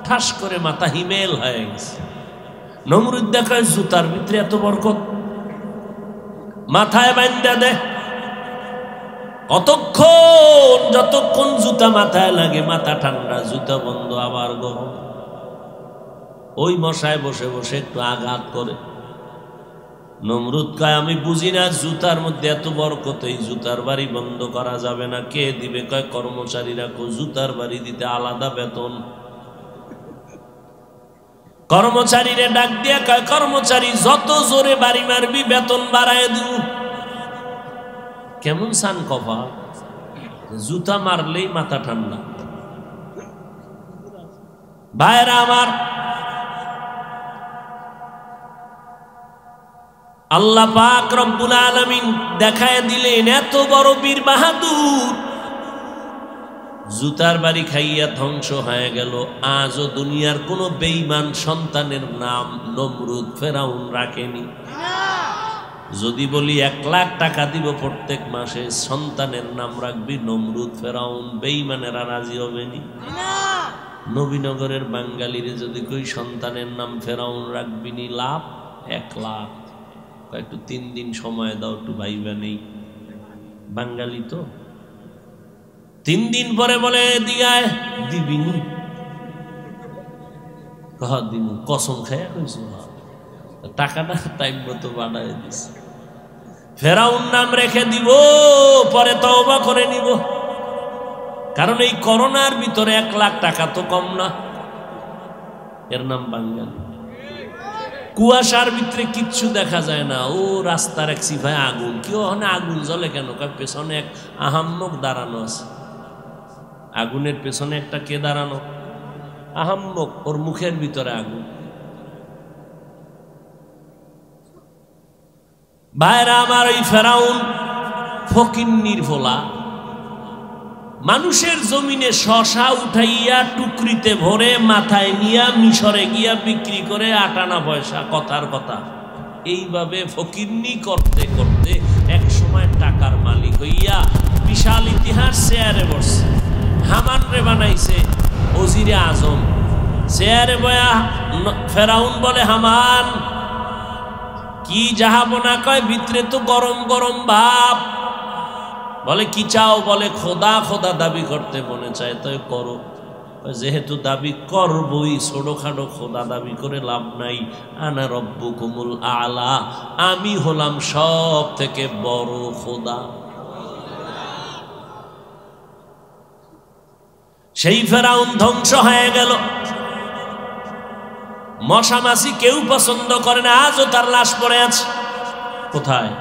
A: ঠাস করে মাথা হিমেল হয়ে গেছে। নমরুদ দেখায় জুতার ভিতরে এত বরকত, মাথায় বান্ধা দে। কতক্ষণ, যতক্ষণ জুতা মাথায় লাগে মাথা ঠান্ডা, জুতা বন্ধ আবার গরম। ওই মশায় বসে বসে একটু আঘাত করে। নমরুদ কয় আমি বুঝি না জুতার মধ্যে এত বরকত, এই জুতার বাড়ি বন্ধ করা যাবে না। কে দিবে? কয় কর্মচারীরা। জুতার বাড়ি দিতে আলাদা বেতন। কর্মচারীরে ডাক দিয়া কয় কর্মচারী যত জোরে বাড়ি মারবি বেতন বাড়ায় দিব। কেমন সান কফা, জুতা মারলেই মাথা ঠান্ডা। ভাইরা আমার, আল্লাহ পাক রব্বুল আলামিন দেখায় দিলেন এত বড় বীর বাহাদুর, জুতার বাড়ি খাইয়া ধ্বংস হয়ে গেল। আজও দুনিয়ার কোন বেঈমান সন্তানের নাম নমরুদ ফেরাউন রাখেনি। যদি বলি 1 লাখ টাকা দিব প্রত্যেক মাসে, সন্তানের নাম রাখবি নমরুদ ফেরাউন, বেঈমানেরা রাজি হবেনি। নবীনগরের বাঙালিরে যদি কই সন্তানের নাম ফেরাউন রাখবি নি, লাভ 1 লাখ। একটু 3 দিন সময় দাও, একটু ভাইবা নেই। বাঙালি তো 3 দিন পরে বলে দিয়ায় দিবিনি, কহ দিন কসম খাইয়া কইছ, টাকাটা টাইম মতো বাড়ায় দিস। ফেরাউন নাম রেখে দিব, পরে তওবা করে নিব। কারণ এই করোনার ভিতরে 1 লাখ টাকা তো কম না। এর নাম বাঙালি। কুয়াশার ভিতরে কিচ্ছু দেখা যায় না, ও রাস্তার এক সিফায় আগুন। কেউ ওখানে আগুন জ্বলে কেন? পেছনে এক আহাম্মক দাঁড়ানো আছে। আগুনের পেছনে একটা কে দাঁড়ানো? আহাম্মক, ওর মুখের ভিতরে আগুন। ভাইরা আমার, ওই ফেরাউন ফকিন্নির ফোলা মানুষের জমিনে শশা উঠাইয়া টুকরিতে ভরে মাথায় নিয়া মিশরে গিয়া বিক্রি করে 8 আনা পয়সা। কথার কথা, এইভাবে ফকিন্নি করতে করতে এক সময় টাকার মালিক হইয়া বিশাল ইতিহাস চেয়ারে বসছে। হামান রে বানাইছে ওজিরে আজম। চেয়ারে বয়া ফেরাউন বলে, হামান কি জাহাবনা? কয় ভিতরে তো গরম গরম ভাব। বলে কি চাও? বলে খোদা খোদা দাবি করতে মনে চায়, তাই করো। যেহেতু দাবি করবই, ছোটখাটো খোদা দাবি করে লাভ নাই। আনা রব্বুকুমুল আলা, আমি হলাম সব থেকে বড় খোদা। সেই ফেরাউন ধ্বংস হয়ে গেল। মশা মাছি কেউ পছন্দ করে না, আজও তার লাশ পড়ে আছে। কোথায়?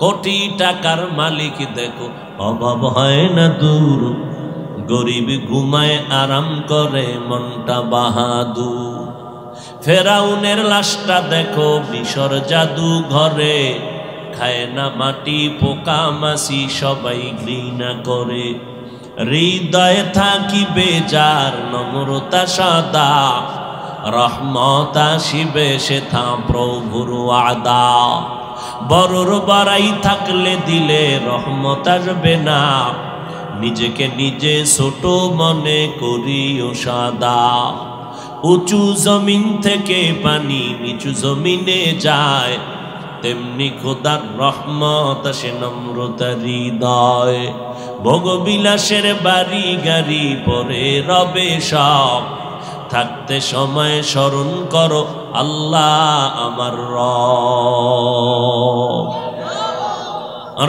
A: কোটি টাকার মালিক দেখো, অভাব হয় না দূর, গরিব ঘুমায় আরাম করে মনটা বাহাদুর। ফেরাউনের লাশটা দেখো মিশর জাদু ঘরে, খায় না মাটি পোকা মাছি সবাই ঘৃণা করে। হৃদয়ে থাকিবে যার নম্রতা সদা, রহমত আসিবে সেথা প্রভুর ওয়াদা। বড়র বাড়াই থাকলে দিলে রহমত আসবে না, নিজেকে নিজে ছোট মনে করিও সাদা। উঁচু জমিন থেকে পানি নিচু জমিনে যায়, তেমনি খোদার রহমত আসে নম্রতার হৃদয়। ভোগবিলাসের বাড়ি গাড়ি পরে রবে সব, থাকতে সময় স্মরণ করো আল্লাহ আমার রব।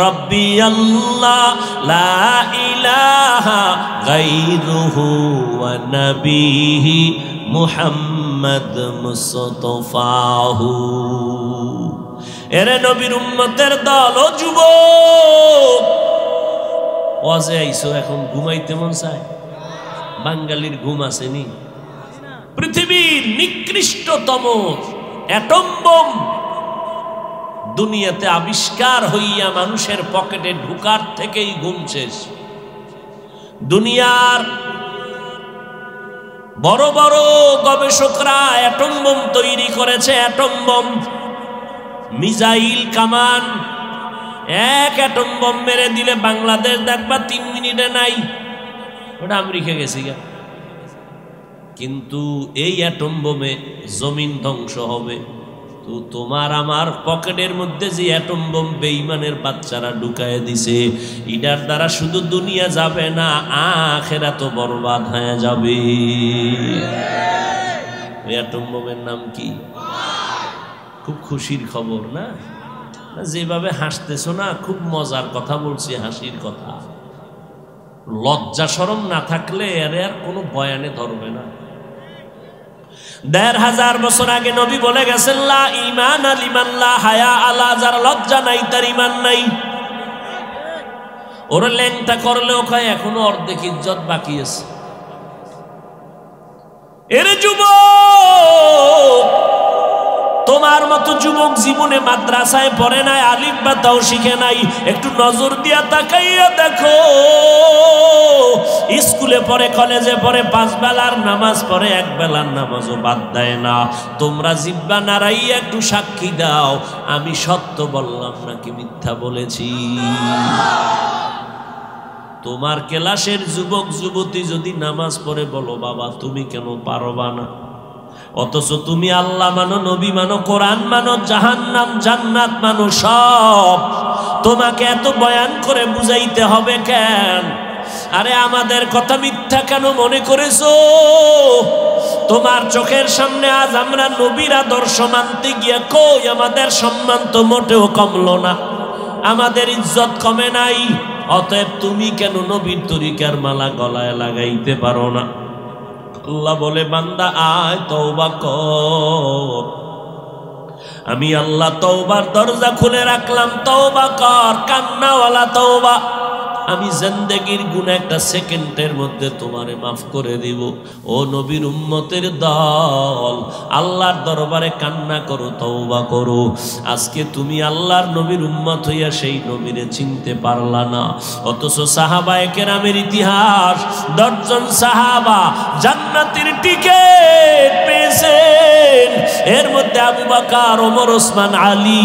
A: রব্বি আল্লাহ লা ইলাহা গায়রুহু ওয়া নবিহি মুহাম্মদ মুস্তাফাহু। এরে নবীর উম্মতের দল, ও যুবক, ওয়াজে আইছো, এখন ঘুমাইতে মন চায়? বাঙালির ঘুম আসেনি? পৃথিবীর নিকৃষ্টতম অ্যাটম বোম দুনিয়াতে আবিষ্কার হইয়া মানুষের পকেটে ঢুকার থেকেই ঘুম শেষ। দুনিয়ার বড় বড় গবেষকরা অ্যাটম বোম তৈরি করেছে। অ্যাটম বোম, মিসাইল, কামান। এক অ্যাটম বোম মেরে দিলে বাংলাদেশ দেখবা 3 মিনিটে নাই। ওটা আমেরিকা গেছি গা। কিন্তু এই অ্যাটম বোমে জমিন ধ্বংস হবে। তো তোমার আমার পকেটের মধ্যে যে অ্যাটম বোম বেঈমানের বাচ্চারা ঢুকায় দিছে, এটার দ্বারা শুধু দুনিয়া যাবে না, আখিরাত বরবাদ হয়ে যাবে। ওই অ্যাটম বোমের নাম কি? খুব খুশির খবর না? যেভাবে হাসতেছো না, খুব মজার কথা বলছি, হাসির কথা। লজ্জা শরম না থাকলে এর আর কোনো বয়ানে ধরবে না। ১৫০০ বছর আগে নবী বলে গেছেন, লা ঈমান লিমান লা হায়া আলা, যার লজ্জা নাই তার ঈমান নাই। ওরা ল্যাংটা করলেও কয় এখনো অর্ধেক ইজ্জত বাকি আছে। এর যুবক, তোমার মতো যুবক জীবনে মাদ্রাসায় পড়ে নাই, আলিফ বা তাও শিখে নাই, একটু নজর দিয়া তাকাইয়া দেখো। স্কুলে পড়ে, কলেজে পড়ে, 5 বেলার নামাজ পড়ে, 1 বেলার নামাজও বাদ দেয় না। তোমরা জিহ্বা নাড়াইয়া একটু সাক্ষী দাও, আমি সত্য বললাম নাকি মিথ্যা বলেছি। তোমার ক্লাসের যুবক যুবতী যদি নামাজ পড়ে, বলো বাবা তুমি কেন পারবা না? অথচ তুমি আল্লাহ মানো, নবী মানো, কোরআন মানো, জাহান্নাম জান্নাত মানো, সব তোমাকে এত বয়ান করে বুঝাইতে হবে কেন? আরে আমাদের কথা মিথ্যা কেন মনে করেছো? তোমার চোখের সামনে আজ আমরা নবীর আদর্শ মানতে গিয়ে কই আমাদের সম্মান তো মোটেও কমলো না, আমাদের ইজ্জত কমে নাই। অতএব তুমি কেন নবীর তরিকার মালা গলায় লাগাইতে পারো না? আল্লাহ বলে, বান্দা আয় তওবা কর। আমি আল্লাহ তওবার দরজা খুলে রাখলাম, তওবা কর, কান্নাওয়ালা তওবা। আমি জিন্দেগির গুনাহ একটা সেকেন্ডের মধ্যে তোমারে মাফ করে দিব। ও নবীর উম্মতের দল, আল্লাহর দরবারে কান্না করো, তওবা করো। আজকে তুমি আল্লাহর নবীর উম্মত হইয়া সেই নবীরে চিনতে পারলা না। অথচ সাহাবায়ে কেরামের ইতিহাস, 10 জন সাহাবা জান্নাতের টিকেট পেয়েছেন। এর মধ্যে আবু বকর, ওমর, ওসমান, আলী।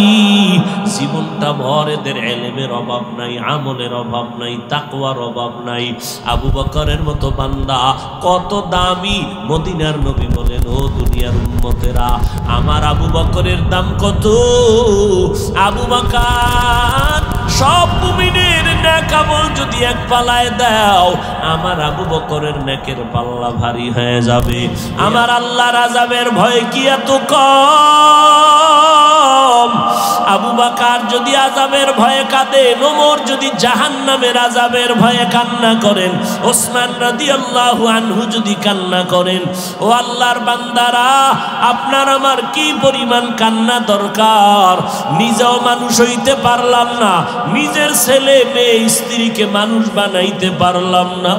A: জীবনটা ভর এদের ইলমের অভাব নাই, আমলের অভাব নাই, তাকওয়ার অভাব নাই। আবু বকরের মতো বান্দা কত দামি। মদিনার নবী বলেন, ও দুনিয়ার উম্মতেরা, আমার আবু বকরের দাম কত? আবু বকর সব মুমিনের নেক আমল যদি এক পাল্লায় দাও, আমার আবু বকরের নেকের পাল্লা ভারী হয়ে যাবে। আমার আল্লাহর আযাবের ভয় কি এত কম? আবু বকর যদি আযাবের ভয়ে কাঁদেন, ওমর যদি জাহান্নামের আযাবের ভয়ে কান্না করেন, ওসমান রাদিয়াল্লাহু আনহু যদি কান্না করেন, ও আল্লাহর বান্দারা, আপনার আমার কি পরিমাণ কান্না দরকার। নিজেও মানুষ হইতে পারলাম না, নিজের ছেলে মেয়ে স্ত্রীকে মানুষ বানাইতে পারলাম না।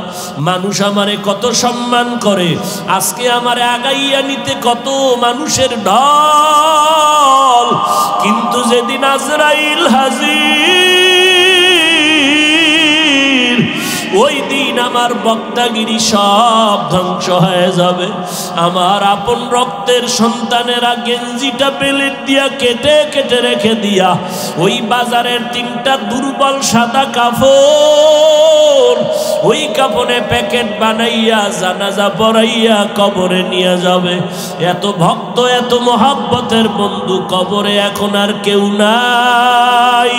A: মানুষ আমারে কত সম্মান করে, আজকে আমারে আগাইয়া নিতে কত মানুষের ঢল। কিন্তু যেদিন আজরাইল হাজির, ওই দিন আমার বক্তাগিরি সব ধ্বংস হয়ে যাবে। আমার আপন রক্তের সন্তানেরা গেঞ্জিটা প্লেট দিয়া কেটে কেটে রেখে দিয়া ওই বাজারের 3টা দুর্বল সাদা কাফন, ওই কাফনে প্যাকেট বানাইয়া জানাজা পড়াইয়া কবরে নিয়ে যাবে। এত ভক্ত, এত মহব্বতের বন্ধু কবরে এখন আর কেউ নাই।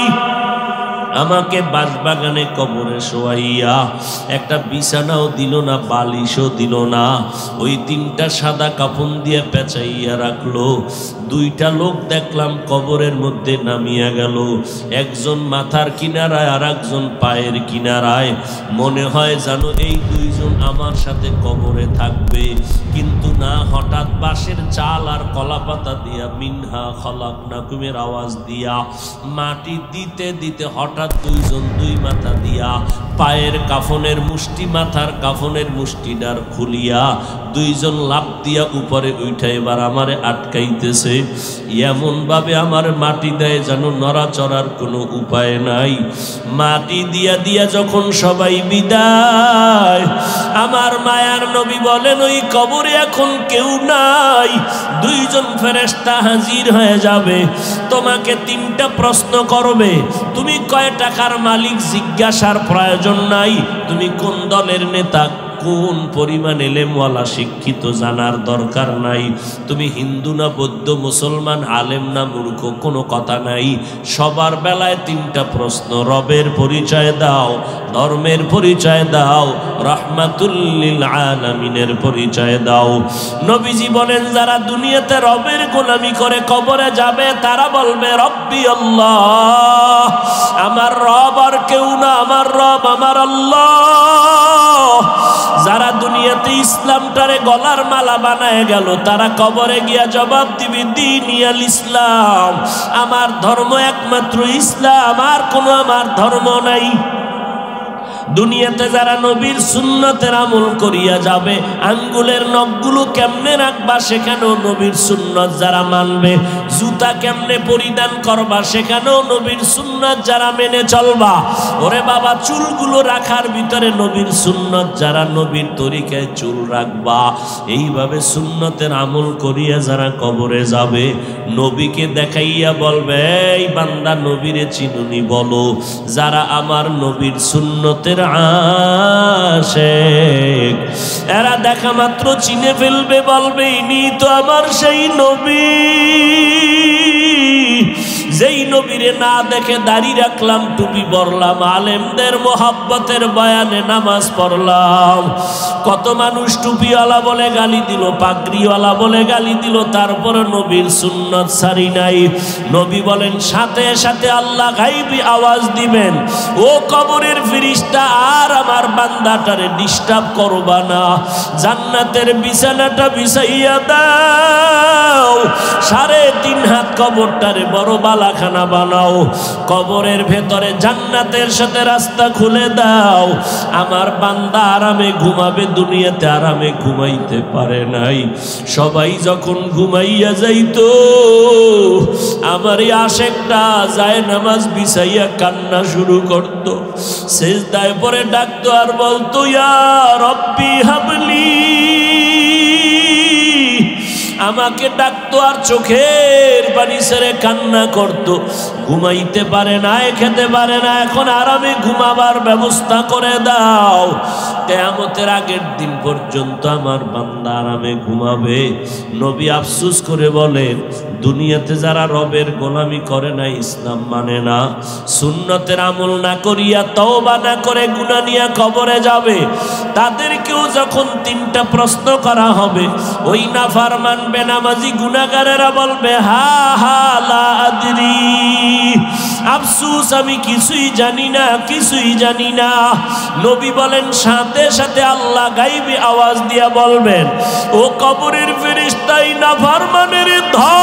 A: আমাকে বাঁশবাগানে কবরে শোয়াইয়া একটা বিছানাও দিল না, বালিশও দিল না, ওই 3টা সাদা কাফন দিয়ে পেঁচাইয়া রাখলো। 2টা লোক দেখলাম কবরের মধ্যে নামিয়া গেল, একজন মাথার কিনারায় আর একজন পায়ের কিনারায়। মনে হয় জানো এই 2 জন আমার সাথে কবরে থাকবে, কিন্তু না, হঠাৎ বাঁশের চাল আর কলা পাতা দিয়া মিনহা খলাকনাকুমের আওয়াজ দিয়া মাটি দিতে দিতে হঠাৎ 2 জন 2 মাথা দিয়া পায়ের কাফনের মুষ্টি, মাথার কাফনের মুষ্টিটার খুলিয়া 2 জন লাফ দিয়া উপরে উঠে এবার আমারে আটকাইতেছে। এমন ভাবে আমার মাটি দেয় যেন নড়াচড়ার কোনো উপায় নাই। মাটি দিয়া দিয়া যখন সবাই বিদায়, আমার মায়ার নবী বলেন, ওই কবরে এখন কেউ নাই। 2 জন ফেরেশতা হাজির হয়ে যাবে, তোমাকে 3টা প্রশ্ন করবে। তুমি কয় টাকার মালিক জিজ্ঞাসার প্রয়োজন নাই, তুমি কোন দলের নেতা, কোন পরিমাণ এলেমওয়ালা শিক্ষিত জানার দরকার নাই। তুমি হিন্দু না বৌদ্ধ, মুসলমান, আলেম না মূর্খ, কোনো কথা নাই। সবার বেলায় তিনটা প্রশ্ন, রবের পরিচয় দাও, ধর্মের পরিচয় দাও, রাহমাতুল লিল আলামিনের পরিচয় দাও। নবীজি বলেন যারা দুনিয়াতে রবের গোলামি করে কবরে যাবে তারা বলবে রব্বি আল্লাহ, আমার রব আর কেউ না, আমার রব আমার আল্লাহ। যারা দুনিয়াতে ইসলামটারে গলার মালা বানায় গেল তারা কবরে গিয়া জবাব দিবে দীনিয়াল ইসলাম, আমার ধর্ম একমাত্র ইসলাম, আর কোনো আমার ধর্ম নাই। দুনিয়াতে যারা নবীর সুন্নতের আমল করিয়া যাবে, আঙ্গুলের নখগুলো কেমনে রাখবা সেখানেও নবীর সুন্নত যারা মানবে, জুতা কেমনে পরিধান করবা সেখানেও নবীর সুন্নত যারা মেনে চলবা, ওরে বাবা চুলগুলো রাখার ভিতরে নবীর সুন্নত যারা, নবীর তরিকায় চুল রাখবা, এইভাবে সুন্নতের আমল করিয়া যারা কবরে যাবে, নবীকে দেখাইয়া বলবে এই বান্দা নবীরে চিনুনি বলো। যারা আমার নবীর সুন্নতের আশেক, এরা দেখা মাত্র চিনে ফেলবে, বলবে ইনি তো আমার সেই নবী যেই নবীরে না দেখে দাড়ি রাখলাম, টুপি পরলাম, আলেমদের মোহাব্বতের বয়ানে নামাজ পড়লাম। কত মানুষ টুপিওয়ালা বলে গালি দিল, পাগড়িওয়ালা বলে গালি দিল, তারপরে নবীর সুন্নত সারি নাই। নবী বলেন সাথে সাথে আল্লাহ গাইবি আওয়াজ দিবেন, ও কবরের ফেরেশতা আর আমার বান্দাটারে ডিস্টার্ব করবা না, জান্নাতের বিছানাটা বিছাইয়া দাও, 3.5 হাত কবরটারে বড় বালাখানা বানাও, কবরের ভেতরে জান্নাতের সাথে রাস্তা খুলে দাও। আমার বান্দা আরামে ঘুমাবে, দুনিয়াতে আরামে ঘুমাইতে পারে নাই। সবাই যখন ঘুমাইয়া যাইতো, আমার এই আশেকটা যায় নামাজ বিছাইয়া কান্না শুরু করত, সিজদায় পড়ে ডাকতো আর বলতো ইয়া রব্বি হাবলি, আমাকে ডাকতো আর চোখের পানি ছেড়ে কান্না করত। ঘুমাইতে পারে না, খেতে পারে না, এখন আরামে ঘুমাবার ব্যবস্থা করে দাও। কিয়ামতের আগের দিন পর্যন্ত আমার বান্দা আরামে ঘুমাবে। নবী আফসোস করে বলেন দুনিয়াতে যারা রবের গোলামি করে না, ইসলাম মানে না, সুন্নতের আমল না করিয়া তওবা না করে গুনাহ নিয়ে কবরে যাবে, তাদেরকেও যখন 3টা প্রশ্ন করা হবে, ওই নাফরমান বেনামাজি গুনাহগারেরা বলবে হা হা লা আদরি, আফসোস আমি কিছুই জানি না, কিছুই জানি না। নবী বলেন সাথে সাথে আল্লাহ গাইবি আওয়াজ দিয়া বলবেন, ও কবরের ফেরেশতাই নাফরমানের ধর,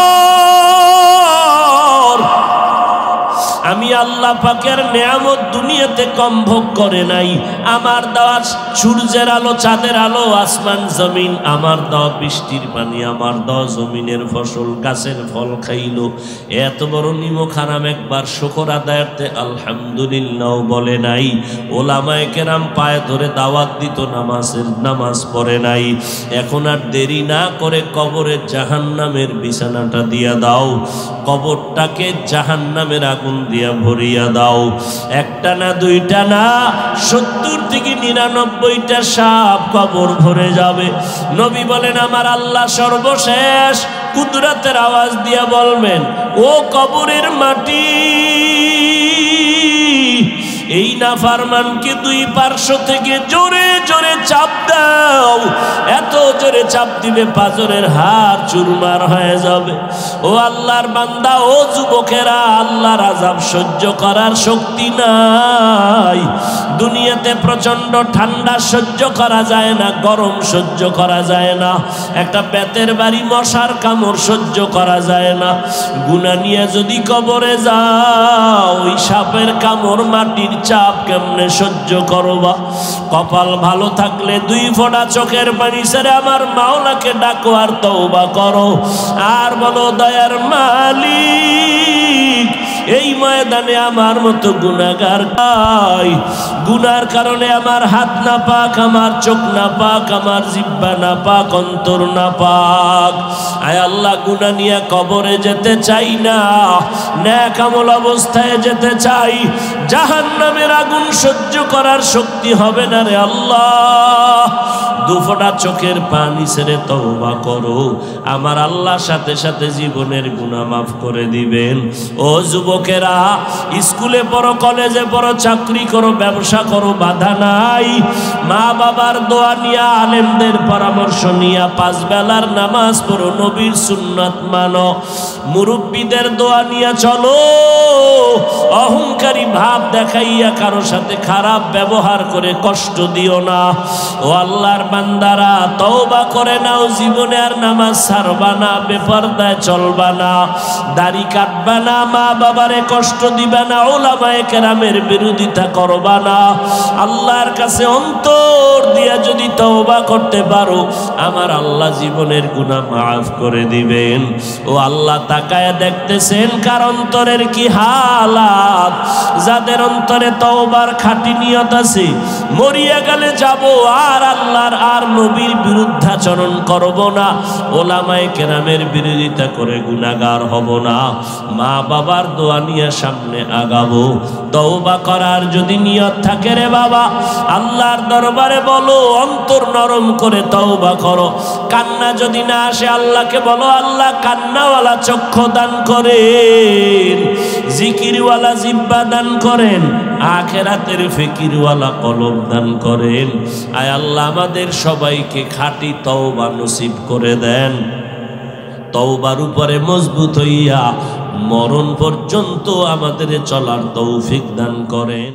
A: আমি আল্লাহ পাকের নেয়ামত দুনিয়াতে কম ভোগ করে নাই। আমার দেওয়া সূর্যের আলো, চাঁদের আলো, আসমান জমিন, আমার দেওয়া বৃষ্টির পানি, আমার দেওয়া জমিনের ফসল, গাছের ফল খাইলো। এত বড় নিমক হারাম একবার শুকর আদায়ার্থে আলহামদুলিল্লাহ বলে নাই। ওলামায়ে কেরাম পায়ে ধরে দাওয়াত দিত, নামাজ পড়ে নাই। এখন আর দেরি না করে কবরের জাহান্নামের বিছানাটা দিয়া দাও, কবরটাকে জাহান্নামের আগুন দিয়া ভরিয়া দাও। একটা না, 2টা না, 70 থেকে 99টা সাপ কবর ভরে যাবে। নবী বলেন আমার আল্লাহ সর্বশেষ কুদরতের আওয়াজ দিয়া বলবেন, ও কবরের মাটি, এই নাফরমানকে 2 পার্শ্ব থেকে জোরে জোরে চাপ দাও। এত জোরে চাপ দিবে পাঁজরের হাড় চুরমার হয়ে যাবে। ও আল্লাহর বান্দা, ও যুবকেরা, আল্লাহর আযাব সহ্য করার শক্তি নাই। দুনিয়াতে প্রচন্ড ঠান্ডা সহ্য করা যায় না, গরম সহ্য করা যায় না, একটা বেতের বাড়ি মশার কামড় সহ্য করা যায় না। গুনাহ নিয়ে যদি কবরে যাও, ওই সাপের কামড়, মাটির চাপ কেমনে সহ্য করবা? কপাল ভালো থাকলে 2 ফোঁটা চোখের পানি ছেড়ে আমার মাওলাকে ডাকো আর তওবা করো, আর বলো দয়ার মালিক, এই ময়দানে আমার মতো গুনাহগার নাই, গুনার কারণে আমার হাত না পাক, আমার চোখ না পাক, আমার জিহ্বা না পাক, অন্তর না পাক। আয় আল্লাহ, গুনাহ নিয়ে কবরে যেতে চাই না, নেক আমল অবস্থায় যেতে চাই। জাহান্নামের আগুন সহ্য করার শক্তি হবে না রে আল্লাহ। দুফোঁটা চোখের পানি ছেড়ে তওবা করো, আমার আল্লাহ সাথে সাথে জীবনের গুনাহ মাফ করে দিবেন। ও যুবকেরা, স্কুলে পড়ো, কলেজে পড়ো, চাকরি করো, ব্যবসা করো, বাধা নাই। মা বাবার দোয়া নিয়া, আলেমদের পরামর্শ নিয়া 5 বেলার নামাজ পড়ো, নবীর সুন্নাত মানো, মুরব্বীদের দোয়া নিয়া চলো। অহংকারী ভাব দেখাইয়া কারো সাথে খারাপ ব্যবহার করে কষ্ট দিও না। ও আল্লাহর বান্দারা, তওবা করে নাও, জীবনে আর নামাজ ছাড়বা না, বেপরদায় চলবা না, দাড়ি কাটবা না, মা বাবারে কষ্ট দিবা না, উলামায়ে কেরামের বিরোধিতা করবা না। আল্লাহর কাছে অন্তর দিয়া যদি তওবা করতে পারো, আমার আল্লাহ জীবনের গুনাহ মাফ করে দিবেন। ও আল্লাহ তাকায় দেখতেছেন কার অন্তরের কি হালাত। যাদের অন্তরে তওবার খাঁটি নিয়ত আছে, মরিয়া গেলে যাব আর আল্লাহর আর নবীর বিরুদ্ধাচরণ করব না, ওলামায়ে কেরামের বিরোধিতা করে গুনাহগার হব না, মা বাবার দোয়া নিয়ে সামনে আগাবো। তওবা করার যদি নিয়ত থাকে রে বাবা, আল্লাহর দরবারে বলো, অন্তর নরম করে তওবা করো। কান্না যদি না আসে, আল্লাহকে বলো, আল্লাহ কান্নাওয়ালা চক্ষু দান করেন, জিকিরওয়ালা জিহ্বা দান করেন, আখিরাতের ফিকিরওয়ালা কলব দান করেন। আয় আল্লাহ আমাদের সবাইকে খাঁটি তওবা নসিব করে দেন। তওবার উপরে মজবুত হইয়া মরণ পর্যন্ত আমাদের চলার তৌফিক দান করেন।